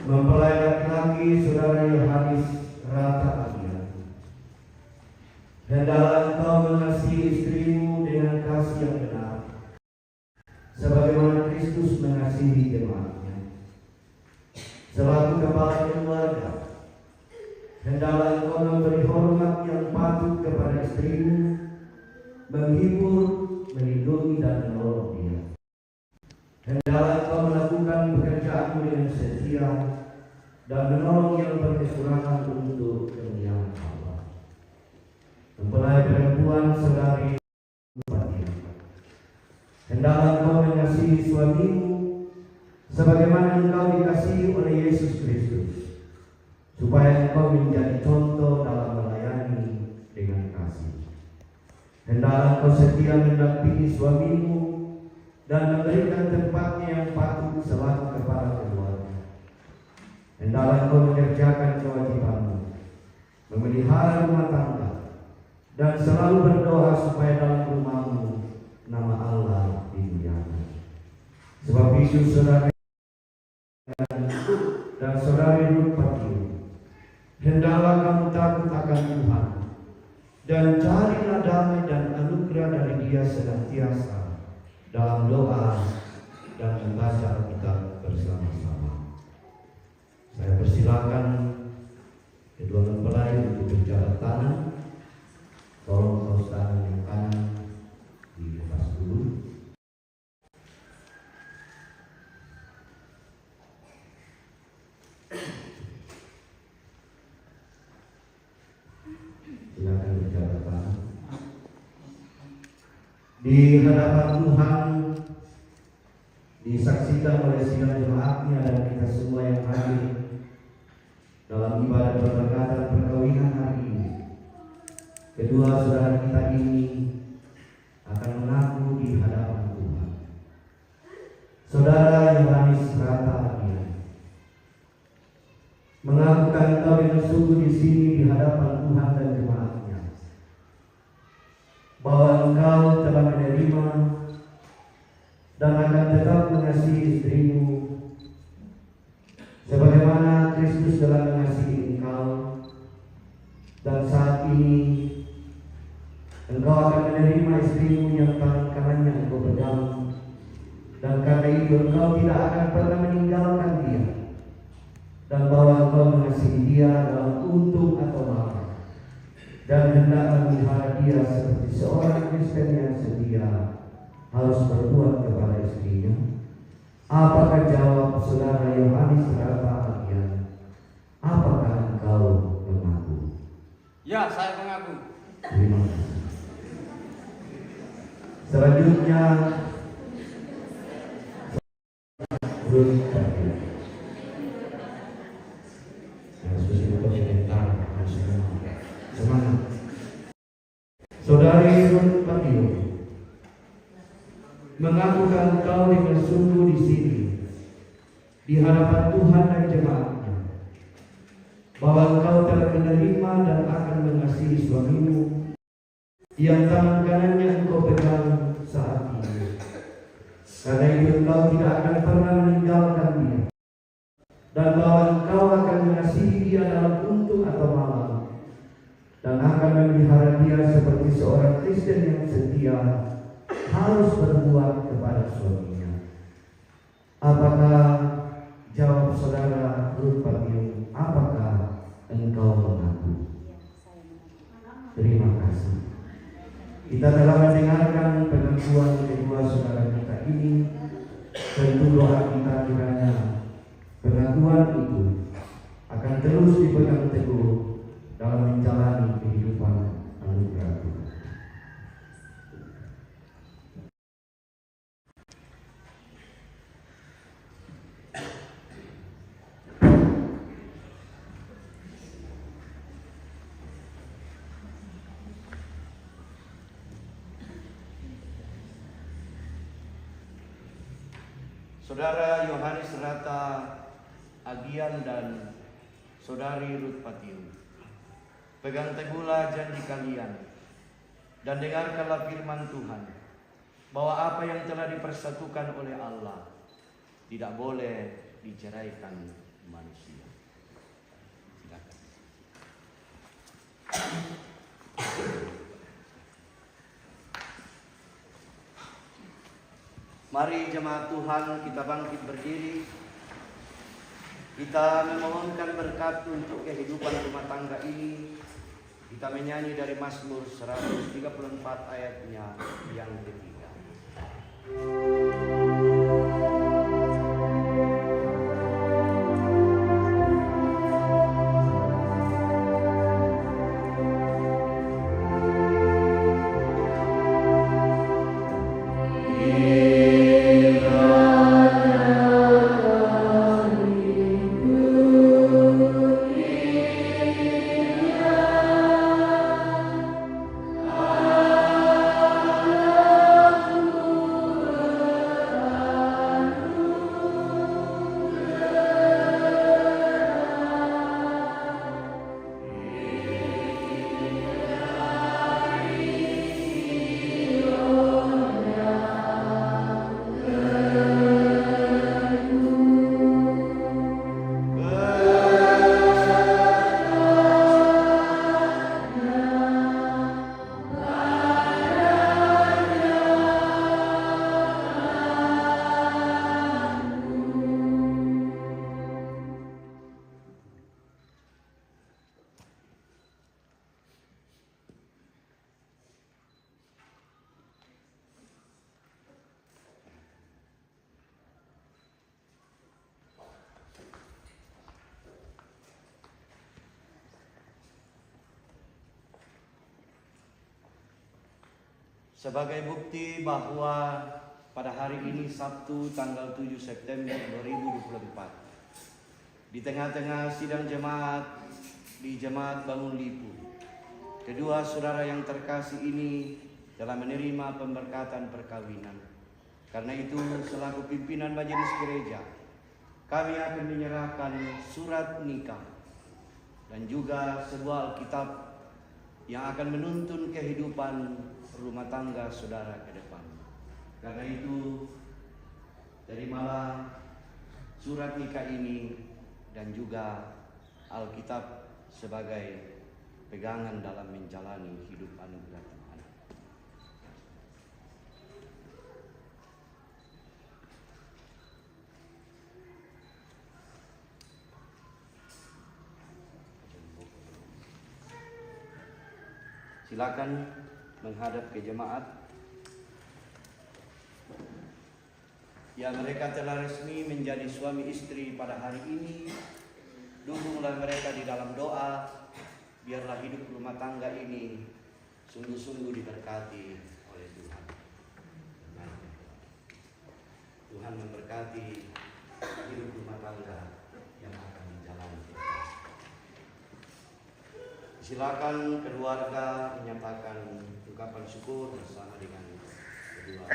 Mempelai laki-laki saudara Yohanes Rata Agian. Hendaklah engkau mengasihi istrimu dengan kasih yang benar, sebagaimana Kristus mengasihi jemaatnya. Selaku kepala keluarga, hendaklah engkau memberi hormat yang patut kepada istrimu, menghibur, melindungi dan menolong dia. Hendaklah engkau melakukan pekerjaanmu dengan setia dan menolong yang berkekurangan untuk kemuliaan Allah. Mempelai perempuan saudari Patio, hendaklah engkau mengasihi suamimu sebagaimana engkau dikasihi oleh Yesus Kristus, supaya engkau menjadi contoh dalam melayani dengan kasih. Hendaklah engkau setia mendampingi suamimu dan memberikan tempatnya yang patut selaku kepala keluarga. Hendaklah engkau mengerjakan kewajibanmu, memelihara rumah tangga, dan selalu berdoa supaya dalam rumahmu nama Allah dimuliakan. Sebab itu saudara dan saudari Ruth Patio, hendaklah kamu takut akan Tuhan dan carilah damai dan anugerah dari Dia senantiasa dalam doa dan membaca Alkitab bersama-sama. Saya persilakan kedua mempelai untuk berjabat tangan. Tolong kaos tangan yang kanan dilepas dulu. Silakan berjabat tangan. Di hadapan Tuhan, disaksikan oleh segala jemaatnya dan kita semua yang hadir dalam ibadah pemberkatan perkawinan hari ini, kedua saudara kita ini akan mengaku di hadapan Tuhan. Saudara Yohanes Rata Agian mengakukan engkau dengan sungguh di sini di hadapan Tuhan dan jemaatnya bahwa engkau telah menerima dan akan tetap mengasihi istrimu sebagaimana Kristus telah mengasihi engkau, dan saat ini engkau akan menerima istrimu yang tangan kanannya engkau pegang, dan karena itu engkau tidak akan pernah meninggalkan dia, dan bahwa engkau mengasihi dia dalam untung atau malang, dan hendak memelihara dia seperti seorang Kristen yang setia harus berbuat kepada istrinya. Apakah jawab saudara Yohanes Rata Agian? Apakah engkau mengaku? Ya, saya mengaku. Terima kasih. Selanjutnya Ruth Patio. Semangat. Saudari Ruth Patio mengakukan engkau dengan sungguh di sini di hadapan Tuhan dan jemaat bahwa engkau telah menerima dan akan mengasihi suamimu yang tangan kanannya engkau pegang saat ini. Karena itu engkau tidak akan pernah meninggalkan dia, dan bahwa engkau akan mengasihi dia dalam untuk atau malam, dan akan memelihara dia seperti seorang Kristen yang setia harus berbuat kepada suaminya. Apakah, jawab saudara Ruth Patiung, apakah engkau mengaku? Terima kasih. Kita telah mendengarkan pengakuan kedua saudara kita ini. Tentu doa kita kiranya pengakuan itu akan terus dipegang teguh dalam menjalani kehidupan anugerah Tuhan. Saudara Yohanes Rata Agian dan Saudari Ruth Patiung, pegang teguhlah janji kalian dan dengarkanlah firman Tuhan, bahwa apa yang telah dipersatukan oleh Allah tidak boleh diceraikan manusia. Silakan. Mari jemaat Tuhan, kita bangkit berdiri. Kita memohonkan berkat untuk kehidupan rumah tangga ini. Kita menyanyi dari Mazmur 134 ayatnya yang ketiga. Sebagai bukti bahwa pada hari ini Sabtu tanggal 7 September 2024, di tengah-tengah sidang jemaat di Jemaat Bangun Lipu, kedua saudara yang terkasih ini telah menerima pemberkatan perkawinan. Karena itu, selaku pimpinan majelis gereja, kami akan menyerahkan surat nikah dan juga sebuah Alkitab yang akan menuntun kehidupan rumah tangga saudara ke depan. Karena itu, terimalah surat nikah ini dan juga Alkitab sebagai pegangan dalam menjalani hidup anugerah Tuhan. Silakan menghadap ke jemaat. Ya, mereka telah resmi menjadi suami istri pada hari ini. Dukunglah mereka di dalam doa. Biarlah hidup rumah tangga ini sungguh-sungguh diberkati oleh Tuhan. Tuhan memberkati hidup rumah tangga yang akan dijalani. Silakan keluarga menyatakan ungkapan syukur bersama dengan kedua.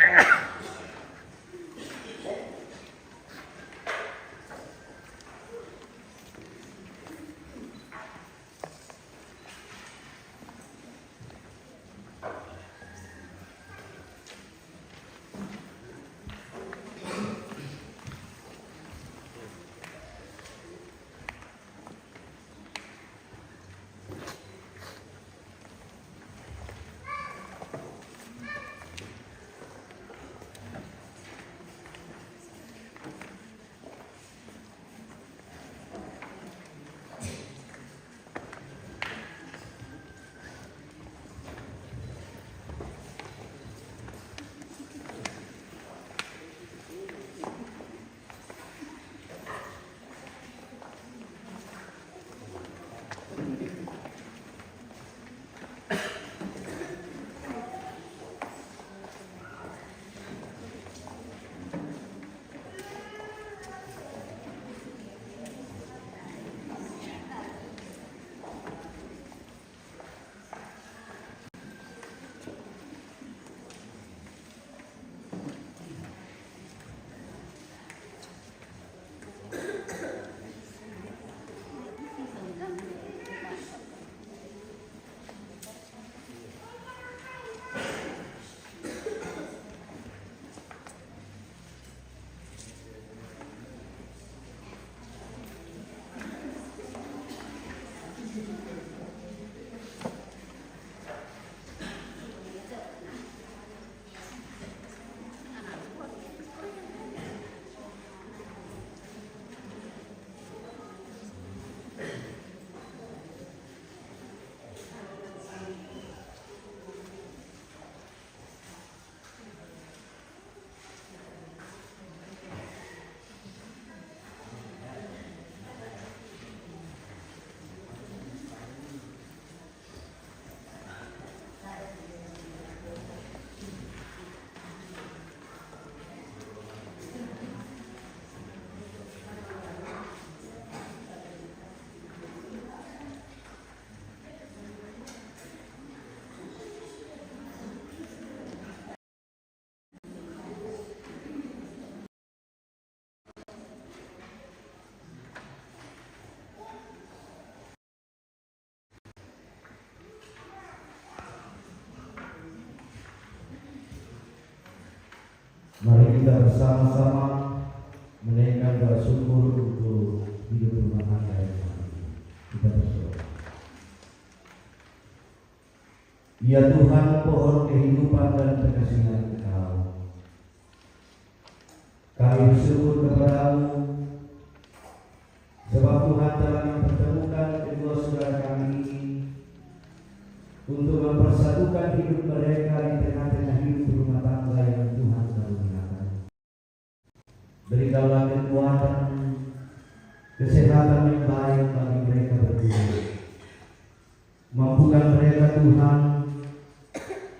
Mari kita bersama-sama menaikkan doa syukur untuk hidup rumah tangga yang bahagia. Kita berdoa. Ya Tuhan, pohon kehidupan dan kekasihan Engkau, kami bersyukur kepada-Mu sebab Tuhan telah mempertemukan kedua saudara kami ini untuk mempersatukan hidup mereka di tengah-tengah hidup rumah tangga yang Tuhan karuniakan. Berikanlah kekuatan, kesehatan yang baik bagi mereka berdua. Mampukan mereka Tuhan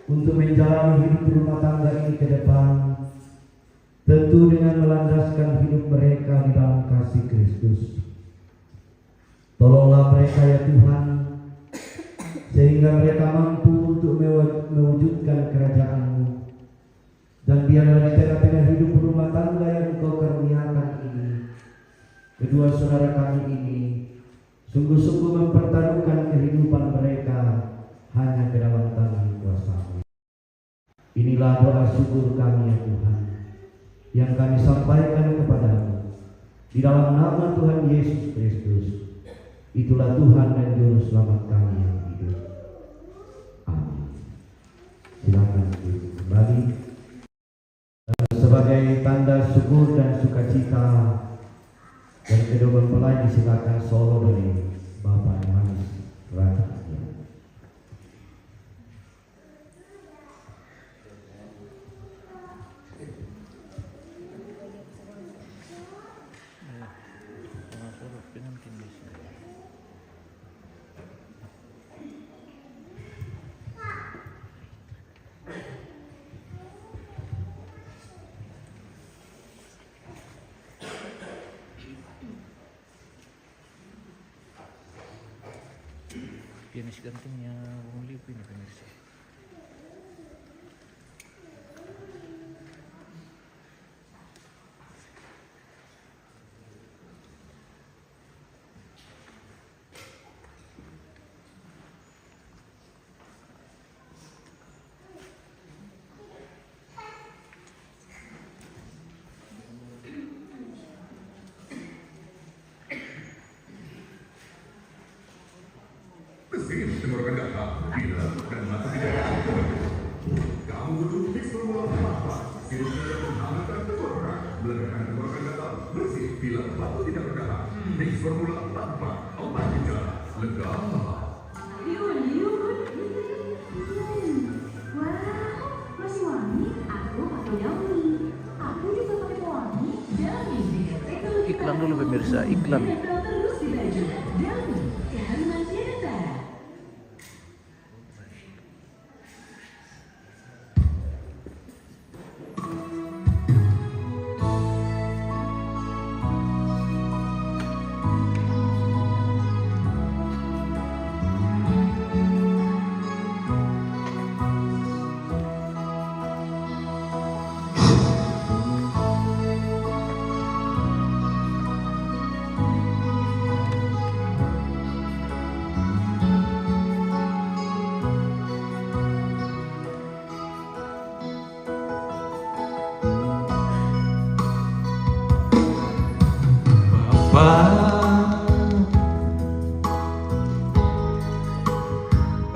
untuk menjalani hidup rumah tangga ini ke depan, tentu dengan melandaskan hidup mereka di dalam kasih Kristus. Tolonglah mereka ya Tuhan, sehingga mereka mampu untuk mewujudkan kerajaan-Mu. Dan biarlah di tengah-tengah hidup rumah tangga yang Engkau karuniakan ini, kedua saudara kami ini sungguh-sungguh mempertaruhkan kehidupan mereka hanya ke dalam tangan kuasa-Mu. Inilah doa syukur kami ya Tuhan, yang kami sampaikan kepada-Mu di dalam nama Tuhan Yesus Kristus. Itulah Tuhan dan Juru Selamat kami yang hidup. Amin. Silakan kembali. Sebagai tanda syukur dan sukacita dan kedua mempelai disilakan solo dari Bapak Yohanes Raja. Pianis gantengnya Bung Lipu ini pemirsa. Mesin tenggorokan data, bila dan mata tidak kamu butuh fix formula apa? Sirup tidak menghangatkan tenggorokan, melegakan tenggorokan data, bersih, bila batu tidak berdahak. Fix formula tanpa obat tidak lega. Wah, masih wangi? Aku pakai Downy. Aku juga pakai pewangi Downy. Iklan dulu pemirsa, iklan. Terus di baju Downy, keharuman cinta.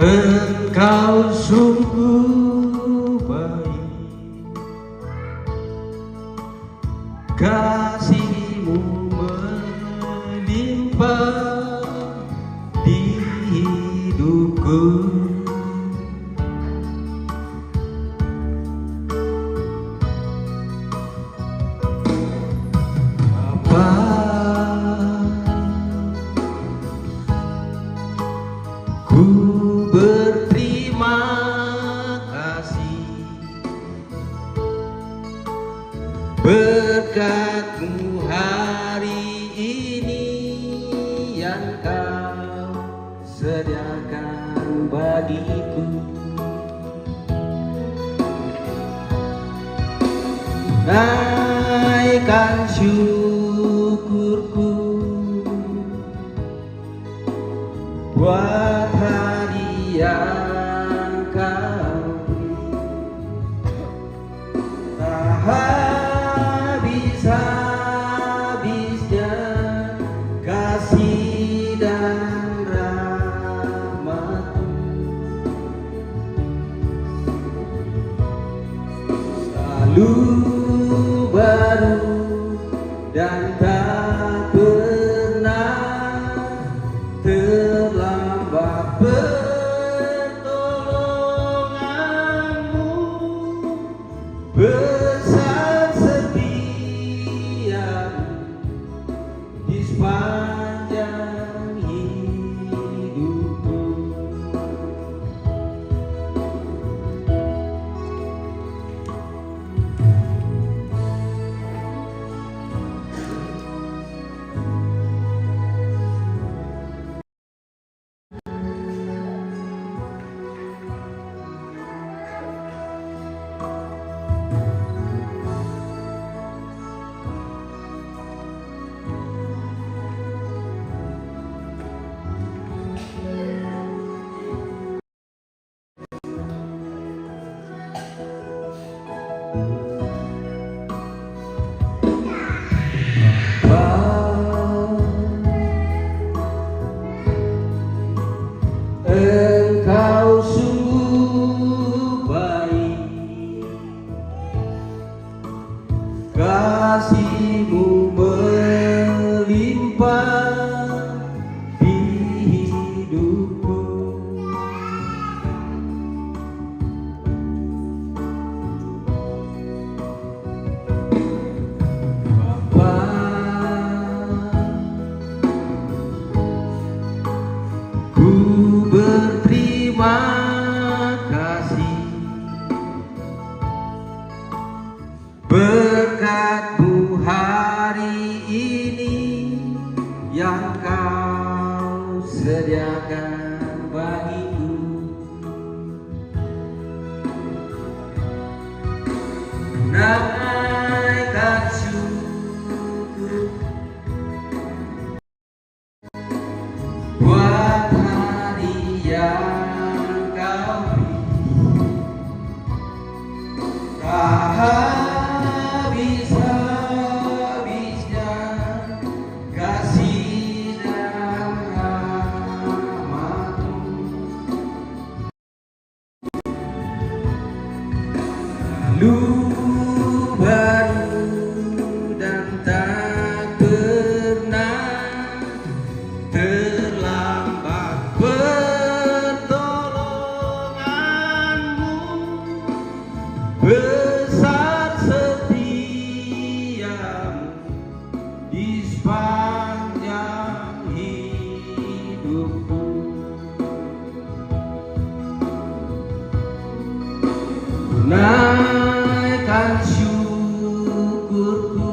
Engkau sungguh baik, kasih-Mu melimpah di hidupku. Berkat-Mu hari ini yang Kau sediakan bagiku, naikkan syukurku buat hadiah Kau beri. habis-habisnya kasih dan rahmat-Mu, selalu baru dan tak pernah terlambat pertolongan-Mu, besar setia-Mu di sepanjang hidupku. Engkau sungguh baik, kasih-Mu melimpah di hidupku. Bapa, ku berterima kasih berkat-Mu hari ini yang Kau sediakan bagiku. Naikkan syukur buat hari yang Kau beri, tak habis-habisnya kasih dan rahmat-Mu, lalu baru dan tak pernah terlambat pertolongan-Mu, besar setia-Mu di sepanjang hidupku. Naikkan syukurku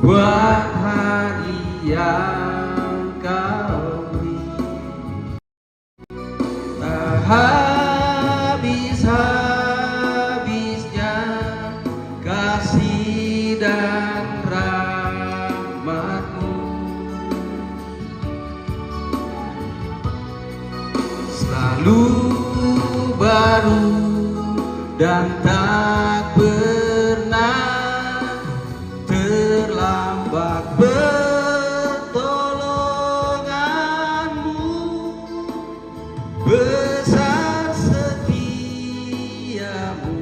buat hari yang Kau beri, tak habis-habisnya kasih dan rahmat-Mu, selalu baru dan tak pernah terlambat pertolongan-Mu, besar setia-Mu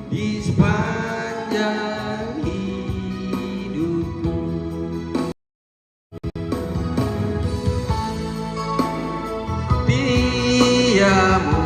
di sepanjang hidupku. Setiamu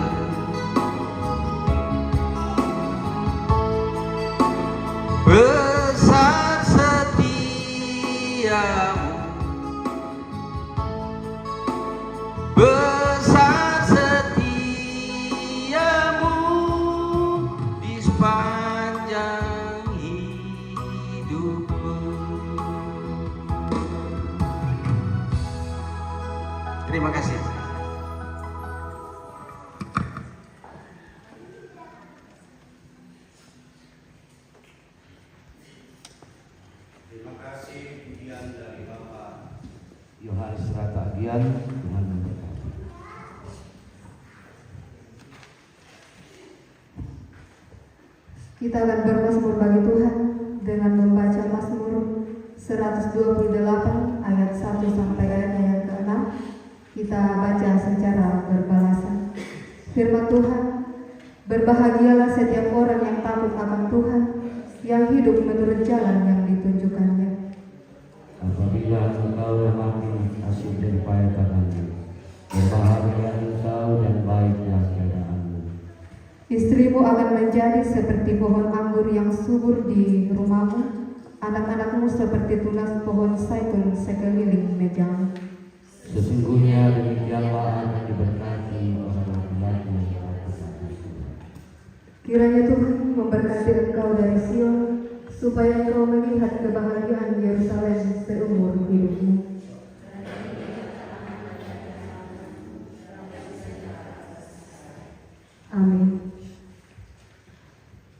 Kita akan bermazmur bagi Tuhan dengan membaca Mazmur 128 ayat 1 sampai ayatnya yang ke-6. Kita baca secara berbalasan. Firman Tuhan, berbahagialah setiap orang yang takut akan Tuhan, yang hidup menurut jalan yang ditunjukkannya. Apabila engkau mati kasih dan payah tanganmu, berbahagialah engkau dan baiklah keadaanmu. Istrimu akan menjadi seperti pohon anggur yang subur di rumahmu, anak-anakmu seperti tunas pohon zaitun sekeliling mejamu. Sesungguhnya demikianlah akan diberkati orang laki-laki yang takut akan Tuhan. Kiranya Tuhan memberkati engkau dari Sion, supaya engkau melihat kebahagiaan Yerusalem seumur hidupmu. Amin.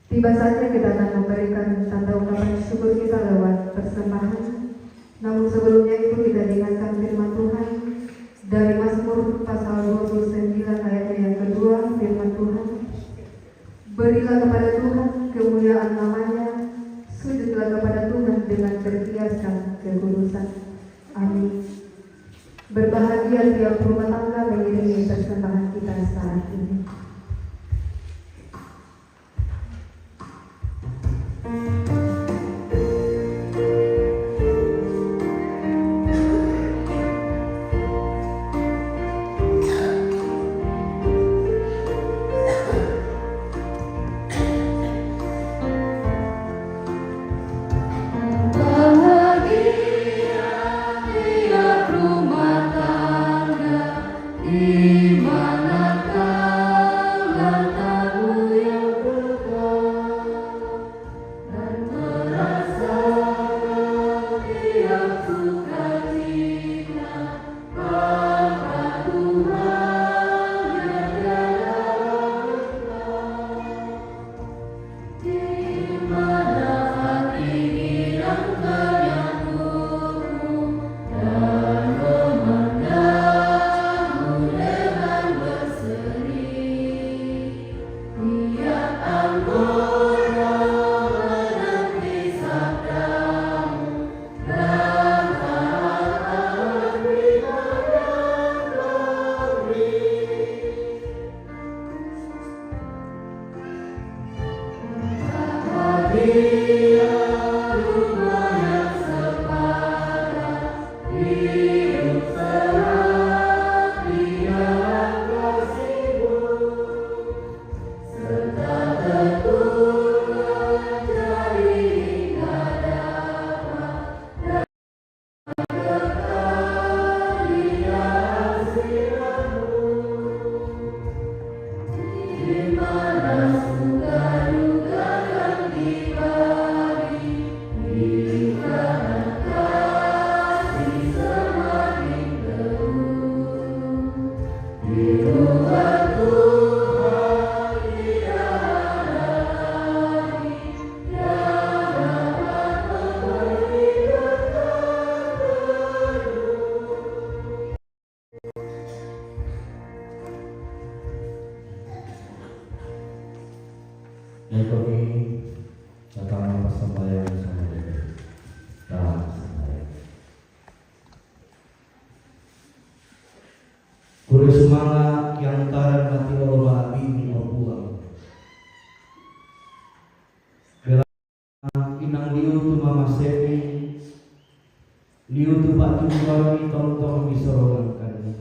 Tiba saatnya kita akan memberikan tanda ungkapan syukur kita lewat persembahan. Namun sebelumnya itu kita dengarkan firman Tuhan dari Mazmur pasal 29 ayatnya yang kedua. Firman Tuhan, berilah kepada Tuhan kemuliaan namanya, sujudlah kepada Tuhan dengan berhiaskan kekudusan. Amin. Berbahagia tiap rumah tangga mengiringi persembahan kita saat ini. Dan kami datang persembahyang bersama dan sembahyang. Kure semangat yang taran mati Allah ini berbuang. Bela inang liu tu mama semi, liu tu batu suami tong bisa orang kami.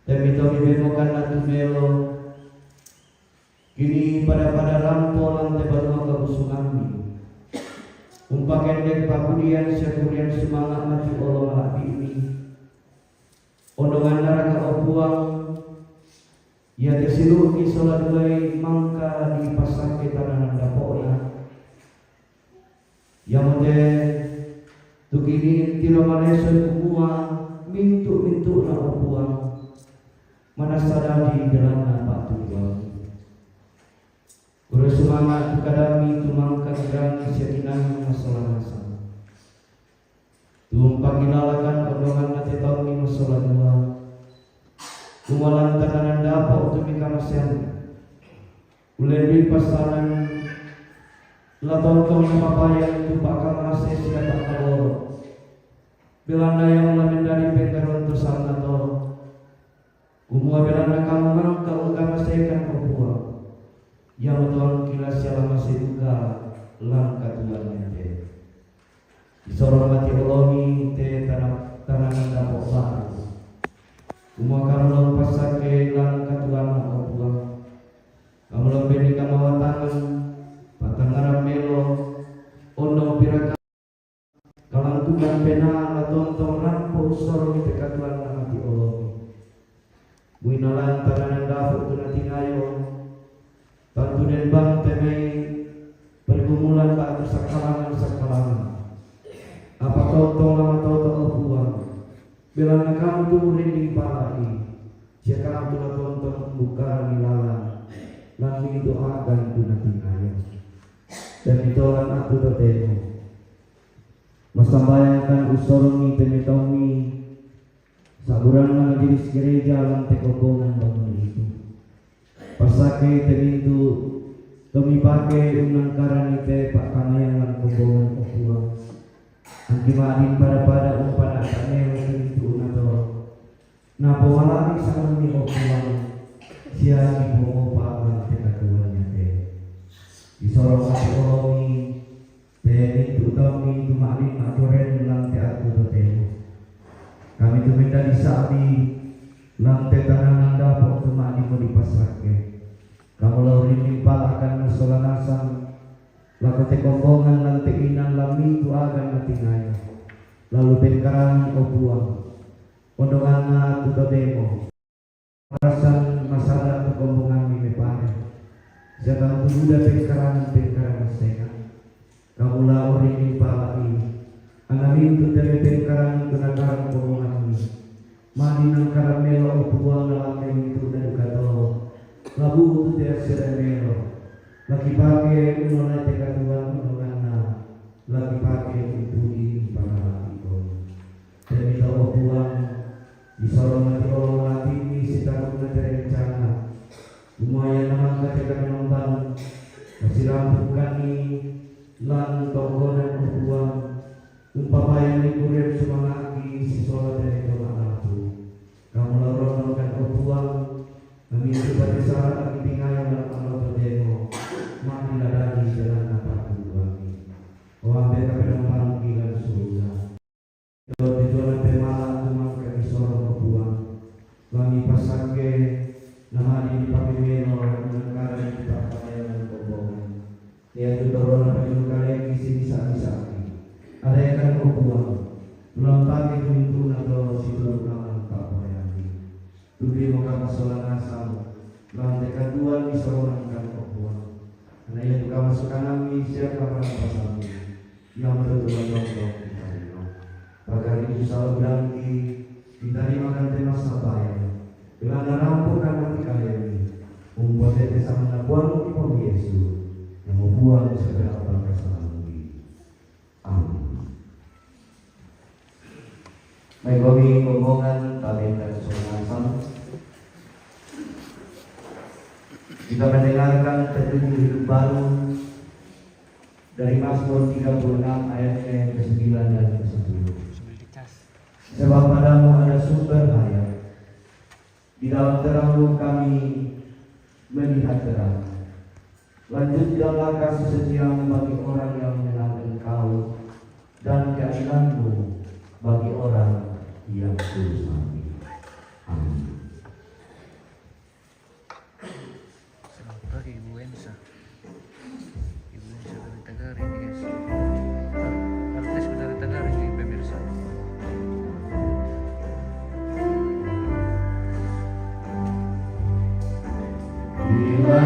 Demi tomi bemokan natu melo. Kini pada lampo lantai batu kebusungan umpak endek pakudian sekurian semangat mati Allah hati ini ondongan neraka obuang ya tersilu ki sholat mulai mangka di pasang ke tanah dapona yang mode tukini tiro manesun kumua mintu na obuang mana sadar di dalam nampak tujuan. Ura semangat kadami tumangkan gerang syakinah masalah-masalah. Tumpah ginalakan ondongan nate tahun masalah dua. Kumalan tananan dapat untuk mika masyarakat. Ulebi pasaran latong mapapayan itu bakal masih siapa kaloro. Bilana yang lamin dari pengkaron tu sana to. Umua bilana kamu merong kauga masih kan kopua. Yang tuan kila siapa masih juga langkah tuan ente. Disorong mati olomi te tanah dapok baru. Umua kamu pasake langkah tuan kopua. Kamu lebih kamawatangan patangaram melo ono piraka kalantungan pena latong rampo sorong tekatuan hati olomi muinalan tananan dapur tuna tingayo tantunen bang temei pergumulan batu sakalangan apa totong lama totong buang bilana kamu tuh rinding palai siakam tuna tontong buka nilalan lalu doakan tuna tingayo dan ditolak aku totemo masambayangkan usormi temetomi saburan na majelis gereja lantai kobongan bangun itu pasake temintu tomi pake unangkaran ite pak kamayan lan kobongan okuang angki maadin pada umpan akaneo temintu unato napo malaki sa kami okuang siya ibu paman tekatuannya te isorong ekonomi te utami tumaling aturen lang te aku totemo kami tuminda di sabi lang te tanang dapo tumali mo di pasrake kamu laurin limpal akan masolanasan laku te kombongan lang te inang lami tu agan natingaya lalu pengkarang o buang pondongan na tutotemo Rasan masalah kekombongan ini pane. Jangan tunda pengkarangan sehat. Kamu lah orang ini palai. Anamin tu dari pengkarangan kenakaran kombongan ini. Mani nangkaran melo buang dalam itu dan kata labu tu dia sedang melo. Lagi pakai unolai tekatuan unolana. Lagi pakai itu ini para itu. Dan itu buang disorong mati orang mati ini sekarang dari rencana lumayan nama ketika membangun masih rampukan ini lan tonggonan uang umpama yang dikurir semangat di sekolah dari tolak aku kamu lorongkan uang meminta pada saat tinggal dalam Allah berdemo mati lagi jalan apa tujuan orang mereka penumpang pilihan surga kalau tujuan pemalang kami pasake nama di papimeno menangkara di papayan kobongan dia tudorona penyukale kisi bisa ada yang kan kobuang belum pagi pintu atau situ kaman papayan tubi muka masalah asal lantai kedua bisa orang kan kobuang karena yang juga masukkan kami siapa orang pasal yang betul-betul kita pagar itu selalu bilang kita dimakan tema sabaya dengan rampukan hati kalian ini membuat kita sama buang di Yesus yang membuang segala kesalahan ini. Amin. Baik kami kombongan kami dan saudara kita mendengarkan petunjuk hidup baru dari Mazmur 36 ayatnya yang ke-9 dan ke-10. Sebab padamu ada sumber hayat, di dalam terangmu kami melihat terang. Lanjut dalam kasih setiamu bagi orang yang mengenal Engkau dan keadilanmu bagi orang yang tulus hati. Amin. Selamat pagi Ibu Ensa. Ibu Ensa dari Tagari nih guys. Artis dari Tagari nih pemirsa.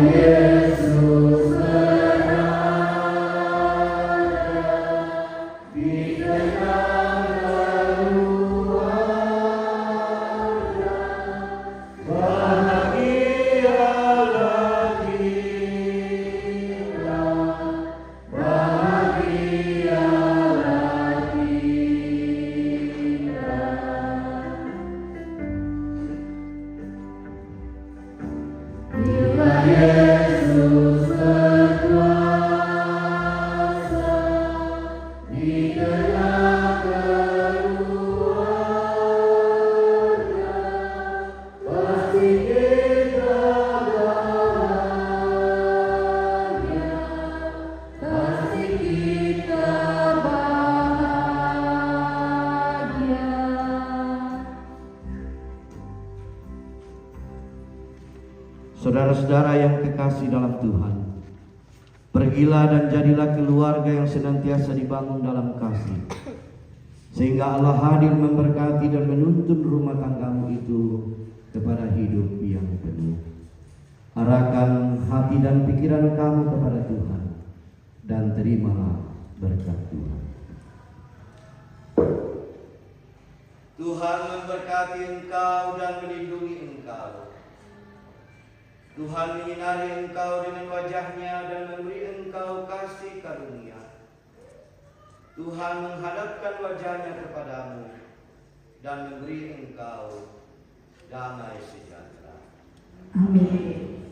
Yesus berada di dalam keluarga, bahagialah kita, bahagialah kita. Bila Yesus saudara-saudara yang kekasih dalam Tuhan, pergilah dan jadilah keluarga yang senantiasa dibangun dalam kasih, sehingga Allah hadir memberkati dan menuntun rumah tanggamu itu kepada hidup yang penuh. Arahkan hati dan pikiran kamu kepada Tuhan, dan terimalah berkat Tuhan. Tuhan memberkati engkau dan melindungi engkau. Tuhan menyinari engkau dengan wajah-Nya dan memberi engkau kasih karunia. Tuhan menghadapkan wajah-Nya kepadamu dan memberi engkau damai sejahtera. Amin.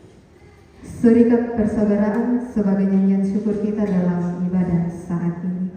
Serikat persaudaraan sebagai nyanyian syukur kita dalam ibadah saat ini.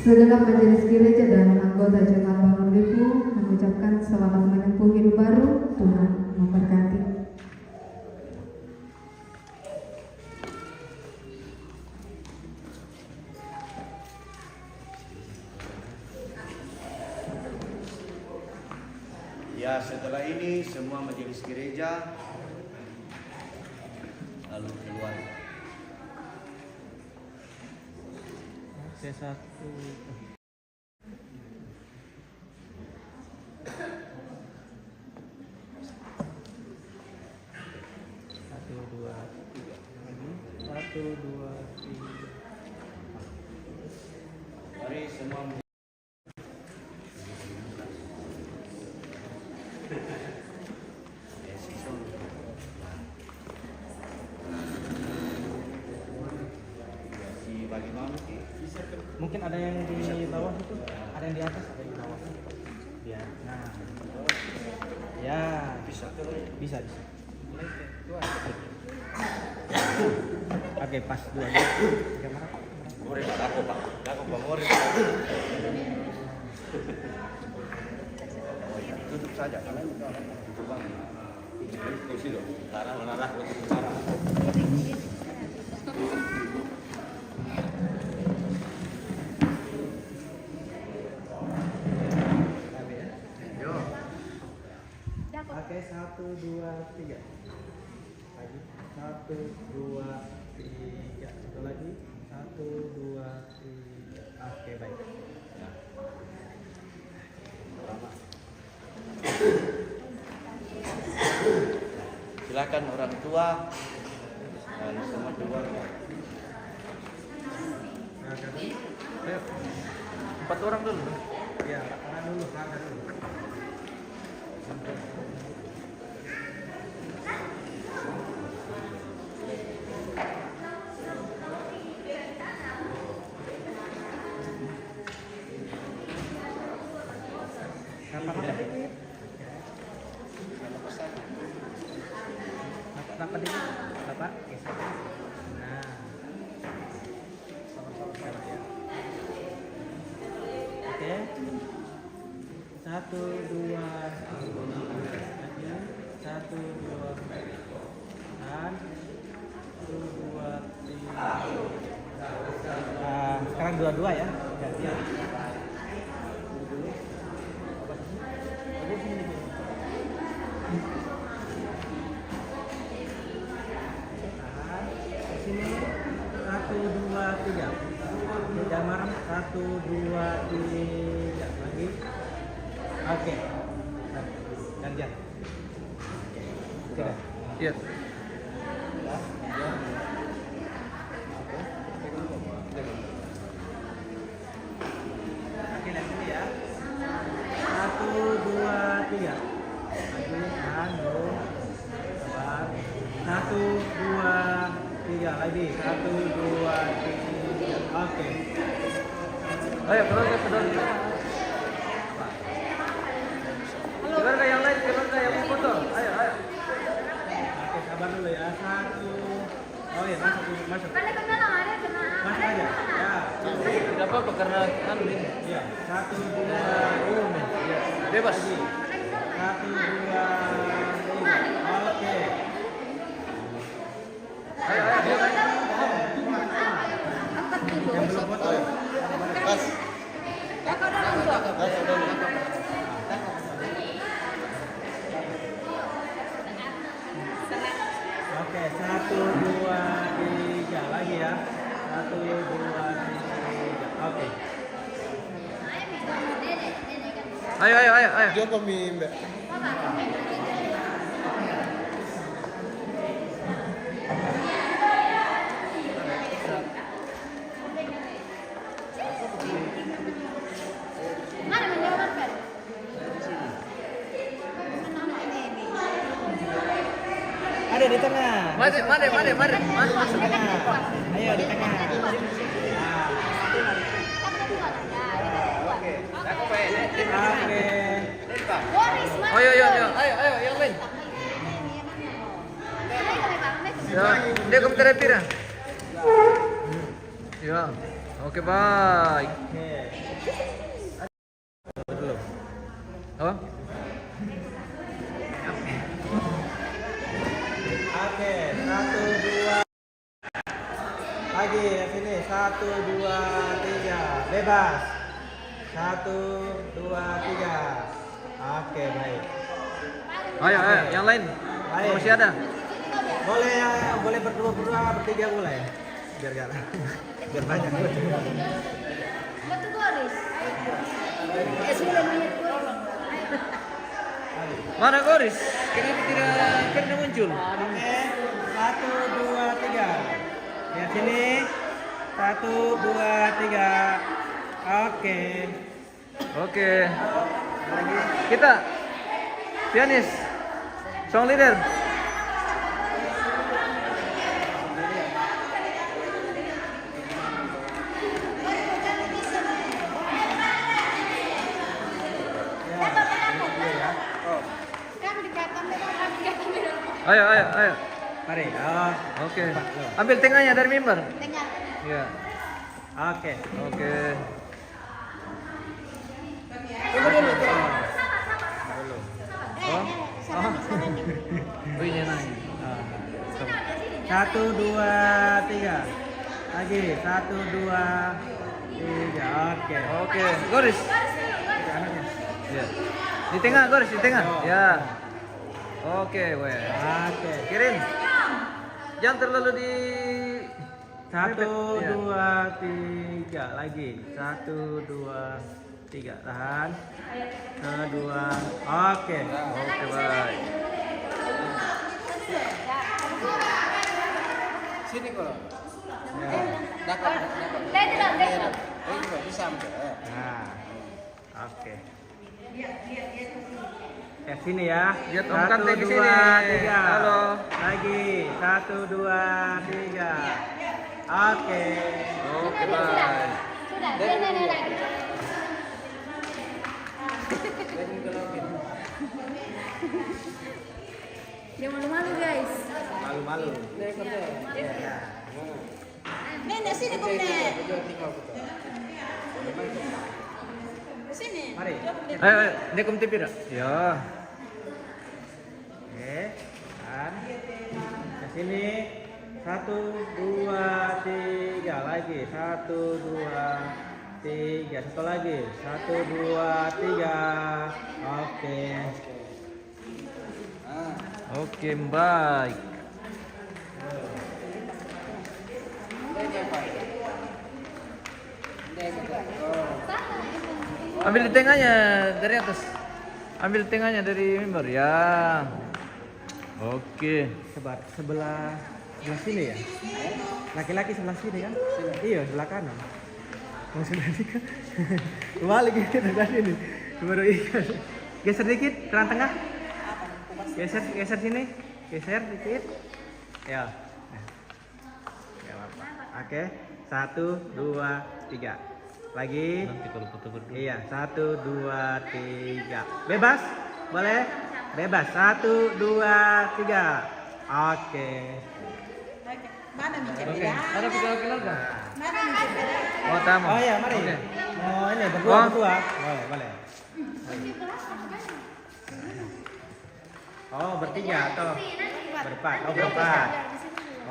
Segenap majelis gereja dan anggota jemaat Bangun Lipu mengucapkan selamat menempuh hidup baru. Tuhan memberkati. Ya, setelah ini semua majelis gereja lalu keluar. C1. Satu, dua, tiga. Satu, dua, tiga. Mari semua Mungkin ada yang di bawah itu, ada yang di atas, ada yang di bawah. Ya, nah, ya bisa. Oke, pas dua. Kamera. Murid aku Pak. Aku Pak murid. Tutup saja kalian tutup Bang. Kursi dong. Larang. Oke, 1, 2, 3. Lagi. 1, 2, 3. Satu lagi. 1, 2, 3. Oke, baik. Silakan orang tua dan semua keluarga. Ayo. 4 orang dulu. Ya, kanan dulu. Apa dulu? Bapak, geser. Nah, sama-sama sekarang ya. Oke. 1, 2, 3. 1, 2, dan 1, 2, 3. Sekarang dua-dua ya. Gantian. Sini 1, 2, 3. Jangan marah. 1, 3 lagi. Oke. Gantian. Sudah. Iya. Oke, lihat sini ya. 1, 2, 3. Lagi, tahan dulu. Sabar. 1, 2, 3 lagi. 1, 2, 3. Oke. Ayo, pedal. Keluar yang lain, keluar yang mau foto. Ayo. Oke, sabar dulu ya. 1. Oh iya, masuk. Masuk aja. Ya. Tidak apa-apa karena kan ini. Iya. 1, 2, Ya, bebas. 1, 2, 3. Oke. Ayo. Yang belum foto ya? Oke, 1, 2, 3 lagi ya. 1, 2, 3. Oke. Ayo. Joko mimbe. Ada di tengah. Mari. Masuk tengah. Ayo di tengah. Oke. Ayo, yang lain. Ya, dia kamu terapi dah. Ya, oke baik. Belum. Apa? Oke, 1, 2. Lagi ya sini. 1, 2, 3. Bebas. 1, 2, 3. Oke, baik. Ayo, yang lain. Baik. Masih ada. Boleh berdua, bertiga boleh. Biar banyak. Mana Goris? Kenapa tidak muncul? Oke, 1, 2, 3. Lihat sini. 1, 2, 3. Oke. Kita pianis, song leader. Ayo. Mari. Oke. Ambil tengahnya dari mimbar. Tengah. Ya. Oke. Tunggu dulu. Oh, ini nanya. 1, 2, 3. Lagi. 1, 2, 3. Oke. Goris. Ya. Di tengah, Goris, di tengah. Ya. Oke, weh. Kirim. Jangan terlalu di 1, Ya. 2, 3 lagi. 1, 2, 3 tahan. 1, 2. Oke, baik. Sini kok. Ya. Dapat. Oh, juga bisa enggak? Nah, oke. Ke sini ya. Lihat Om 1, Kante ke 2, sini. 3. Halo. Lagi. 1, 2, 3. Oke. Oke, baik. Sudah, nenek. Dia malu-malu guys. Malu-malu. Nenek sini kok Nek. Sini. Mari. Ayo, ini kum TV dah. Ya. Oke. Dan ke sini. 1, 2, 3 lagi. 1, 2, 3. Satu lagi. 1, 2, 3. Oke. Oke, baik. Ambil di tengahnya dari atas. Ambil tengahnya dari member ya. Oke. Sebelah sini ya. Laki-laki sebelah sini kan? Iya, sebelah kanan. Mau sebelah ini kan? Balik gitu sebelah sini. Baru ikan. Geser dikit, tengah-tengah. Geser sini. Geser dikit. Ya. Ya apa? Oke. 1, 2, 3. Lagi. Nanti kalau foto berdua. Iya, 1, 2, 3. Bebas? Boleh? Bebas. 1, 2, 3. Oke. Mana mencari? Oke. Ada video keluarga? Mana mencari? Oh, tamu. Oh iya, mari. Oke. Oh, ini berdua. Boleh. Oh, bertiga atau berempat? Oh, berempat.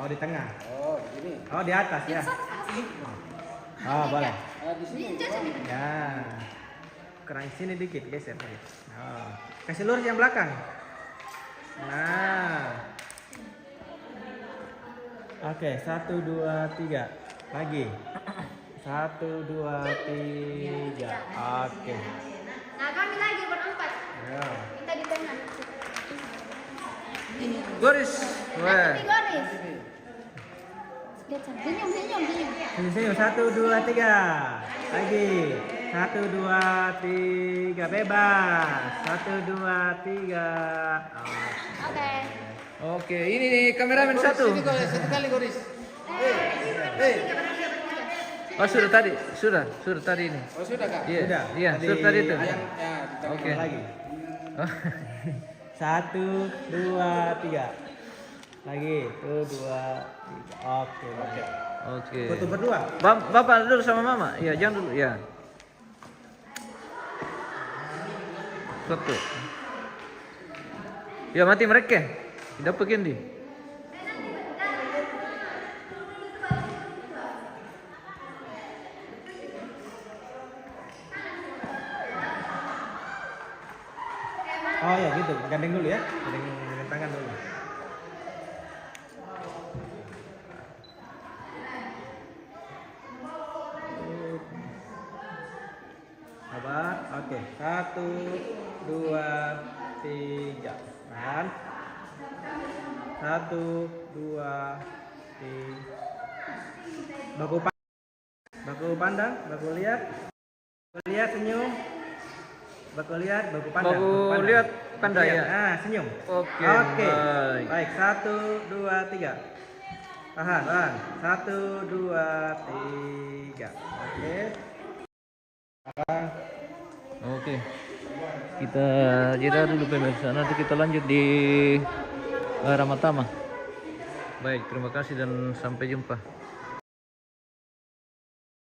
Oh, di tengah. Oh, di sini. Oh, di atas ya. Oh, boleh. Di sini. Ya. Kurang sini dikit, geser. Oh. Kasih lurus yang belakang. Nah. Oke, 1, 2, 3. Lagi. 1, 2, 3. Oke. Nah, kami lagi berempat. Ya. Kita di tengah. Goris. Wah. Nanti garis. Lihat sana. Senyum. Senyum. 1, 2, 3. Lagi. 1, 2, 3. Bebas. 1, 2, 3. Oke. Oke, ini nih kameramen satu. Sini Goris, satu kali Goris. Oh, sudah tadi ini. Oh, sudah Kak? Iya. Sudah. Iya, sudah tadi itu. Ya, Oke. Lagi. 1, 2, 3. Lagi. 1, 2, 3. Oke. Oke. Foto berdua. Bapak dulu sama mama. Iya, jangan dulu ya. Foto. Ya mati mereka. Tidak begini. Oh ya gitu, gandeng dulu ya, gandeng tangan dulu. Sabar, oke. 1, 2, 3. Kan? 1, 2, 3. Baku pandang, baku lihat. Baku lihat senyum. Baku lihat, baku pandang. Baku lihat, pandang ya. Nah, senyum. Oke. Baik, 1, 2, 3. Tahan. 1, 2, 3. Oke. Oke. Kita jeda dulu pemirsa. Nanti kita lanjut di Ramatama. Baik, terima kasih dan sampai jumpa.